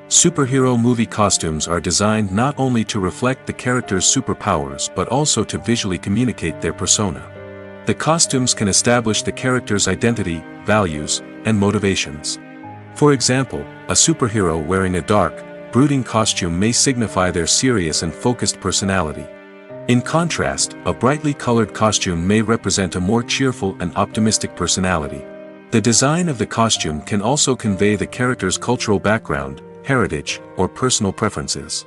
Superhero movie costumes are designed not only to reflect the character's superpowers but also to visually communicate their persona. The costumes can establish the character's identity, values, and motivations. For example, a superhero wearing a dark, brooding costume may signify their serious and focused personality. In contrast, a brightly colored costume may represent a more cheerful and optimistic personality. The design of the costume can also convey the character's cultural background, heritage, or personal preferences.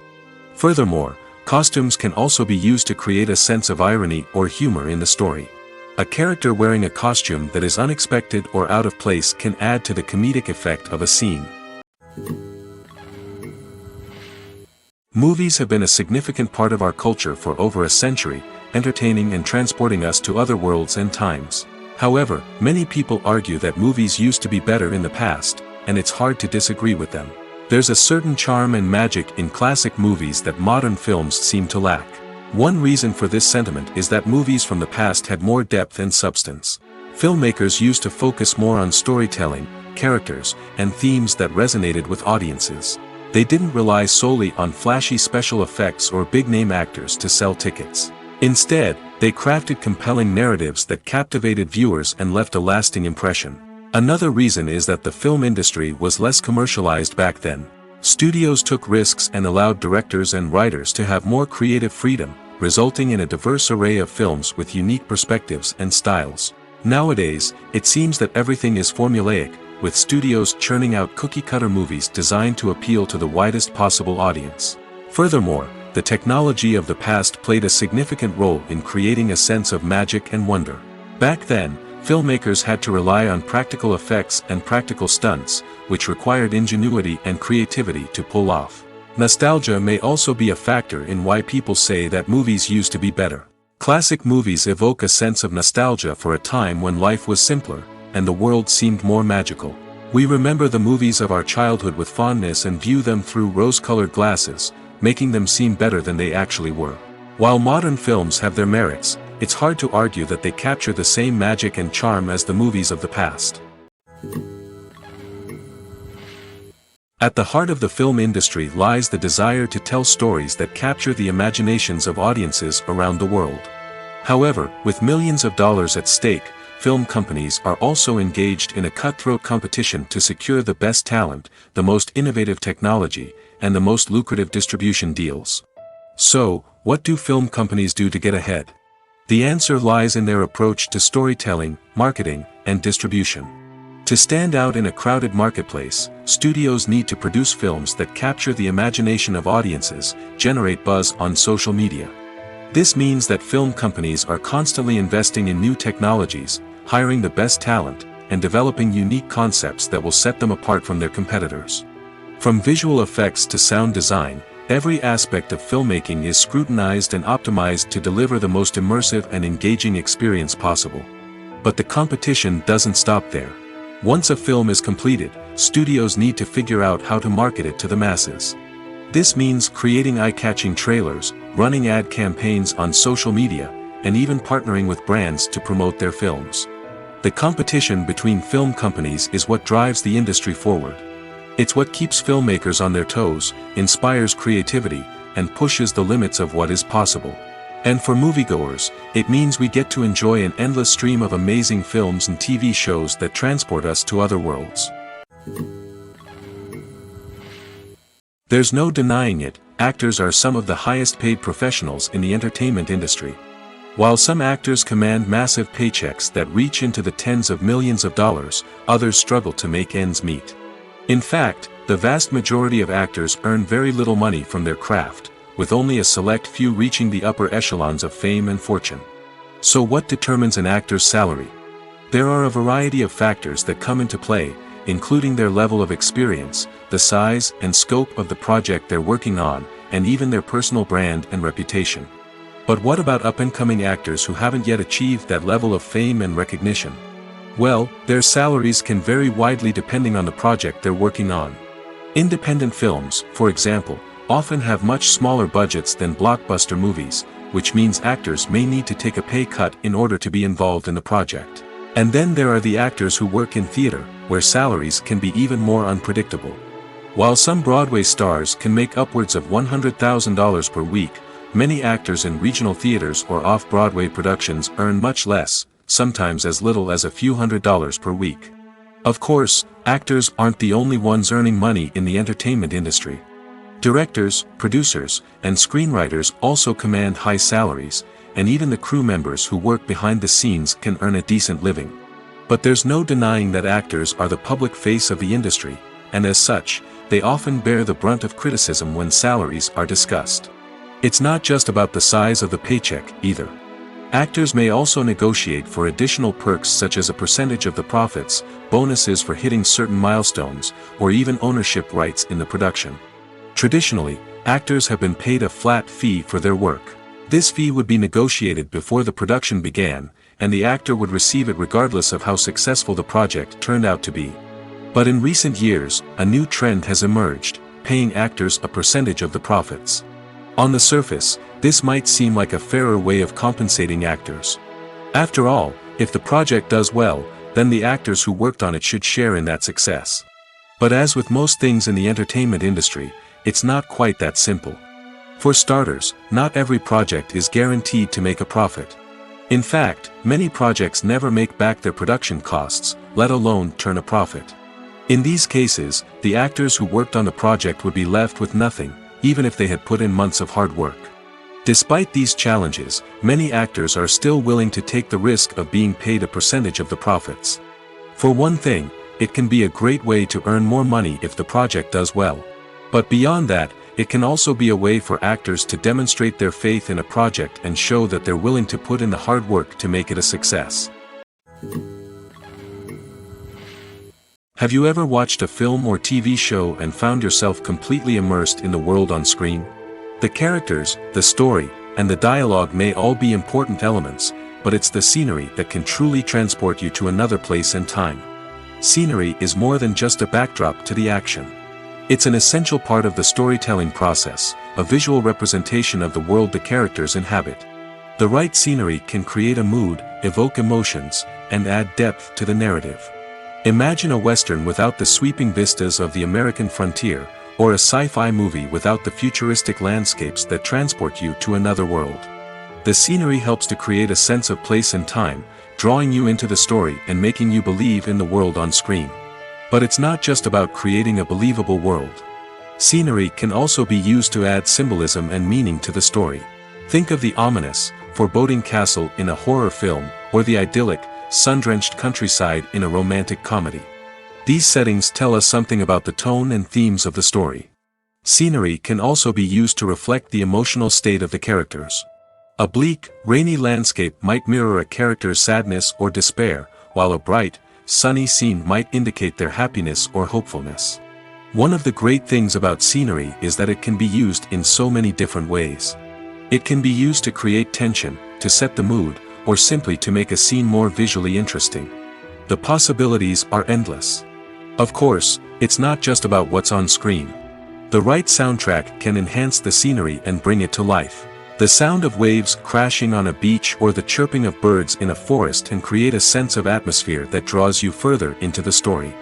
Furthermore, costumes can also be used to create a sense of irony or humor in the story. A character wearing a costume that is unexpected or out of place can add to the comedic effect of a scene. Movies have been a significant part of our culture for over a century, entertaining and transporting us to other worlds and times. However, many people argue that movies used to be better in the past, and it's hard to disagree with them. There's a certain charm and magic in classic movies that modern films seem to lack. One reason for this sentiment is that movies from the past had more depth and substance. Filmmakers used to focus more on storytelling, characters, and themes that resonated with audiences. They didn't rely solely on flashy special effects or big-name actors to sell tickets. Instead, they crafted compelling narratives that captivated viewers and left a lasting impression. Another reason is that the film industry was less commercialized back then. Studios took risks and allowed directors and writers to have more creative freedom, resulting in a diverse array of films with unique perspectives and styles. Nowadays, it seems that everything is formulaic, with studios churning out cookie-cutter movies designed to appeal to the widest possible audience. Furthermore, the technology of the past played a significant role in creating a sense of magic and wonder. Back then, filmmakers had to rely on practical effects and practical stunts, which required ingenuity and creativity to pull off. Nostalgia may also be a factor in why people say that movies used to be better. Classic movies evoke a sense of nostalgia for a time when life was simpler, and the world seemed more magical. We remember the movies of our childhood with fondness and view them through rose-colored glasses, making them seem better than they actually were. While modern films have their merits, it's hard to argue that they capture the same magic and charm as the movies of the past. At the heart of the film industry lies the desire to tell stories that capture the imaginations of audiences around the world. However, with millions of dollars at stake, film companies are also engaged in a cutthroat competition to secure the best talent, the most innovative technology, and the most lucrative distribution deals. So, what do film companies do to get ahead? The answer lies in their approach to storytelling, marketing, and distribution. To stand out in a crowded marketplace, studios need to produce films that capture the imagination of audiences, generate buzz on social media. This means that film companies are constantly investing in new technologies, hiring the best talent, and developing unique concepts that will set them apart from their competitors. From visual effects to sound design, every aspect of filmmaking is scrutinized and optimized to deliver the most immersive and engaging experience possible. But the competition doesn't stop there. Once a film is completed, studios need to figure out how to market it to the masses. This means creating eye-catching trailers, running ad campaigns on social media, and even partnering with brands to promote their films. The competition between film companies is what drives the industry forward. It's what keeps filmmakers on their toes, inspires creativity, and pushes the limits of what is possible. And for moviegoers, it means we get to enjoy an endless stream of amazing films and TV shows that transport us to other worlds. There's no denying it, actors are some of the highest paid professionals in the entertainment industry. While some actors command massive paychecks that reach into the tens of millions of dollars, others struggle to make ends meet. In fact, the vast majority of actors earn very little money from their craft, with only a select few reaching the upper echelons of fame and fortune. So what determines an actor's salary? There are a variety of factors that come into play, including their level of experience, the size and scope of the project they're working on, and even their personal brand and reputation. But what about up-and-coming actors who haven't yet achieved that level of fame and recognition? Well, their salaries can vary widely depending on the project they're working on. Independent films, for example, often have much smaller budgets than blockbuster movies, which means actors may need to take a pay cut in order to be involved in the project. And then there are the actors who work in theater, where salaries can be even more unpredictable. While some Broadway stars can make upwards of $100,000 per week, many actors in regional theaters or off-Broadway productions earn much less, sometimes as little as a few $100s per week. Of course, actors aren't the only ones earning money in the entertainment industry. Directors, producers, and screenwriters also command high salaries, and even the crew members who work behind the scenes can earn a decent living. But there's no denying that actors are the public face of the industry, and as such, they often bear the brunt of criticism when salaries are discussed. It's not just about the size of the paycheck, either. Actors may also negotiate for additional perks such as a percentage of the profits, bonuses for hitting certain milestones, or even ownership rights in the production. Traditionally, actors have been paid a flat fee for their work. This fee would be negotiated before the production began, and the actor would receive it regardless of how successful the project turned out to be. But in recent years, a new trend has emerged, paying actors a percentage of the profits. On the surface, this might seem like a fairer way of compensating actors. After all, if the project does well, then the actors who worked on it should share in that success. But as with most things in the entertainment industry, it's not quite that simple. For starters, not every project is guaranteed to make a profit. In fact, many projects never make back their production costs, let alone turn a profit. In these cases, the actors who worked on the project would be left with nothing, even if they had put in months of hard work. Despite these challenges, many actors are still willing to take the risk of being paid a percentage of the profits. For one thing, it can be a great way to earn more money if the project does well. But beyond that, it can also be a way for actors to demonstrate their faith in a project and show that they're willing to put in the hard work to make it a success. Have you ever watched a film or TV show and found yourself completely immersed in the world on screen? The characters, the story, and the dialogue may all be important elements, but it's the scenery that can truly transport you to another place and time. Scenery is more than just a backdrop to the action. It's an essential part of the storytelling process, a visual representation of the world the characters inhabit. The right scenery can create a mood, evoke emotions, and add depth to the narrative. Imagine a Western without the sweeping vistas of the American frontier, or a sci-fi movie without the futuristic landscapes that transport you to another world. The scenery helps to create a sense of place and time, drawing you into the story and making you believe in the world on screen. But it's not just about creating a believable world. Scenery can also be used to add symbolism and meaning to the story. Think of the ominous, foreboding castle in a horror film, or the idyllic, sun-drenched countryside in a romantic comedy. These settings tell us something about the tone and themes of the story. Scenery can also be used to reflect the emotional state of the characters. A bleak, rainy landscape might mirror a character's sadness or despair, while a bright, sunny scene might indicate their happiness or hopefulness. One of the great things about scenery is that it can be used in so many different ways. It can be used to create tension, to set the mood, or simply to make a scene more visually interesting. The possibilities are endless. Of course, it's not just about what's on screen. The right soundtrack can enhance the scenery and bring it to life. The sound of waves crashing on a beach or the chirping of birds in a forest can create a sense of atmosphere that draws you further into the story.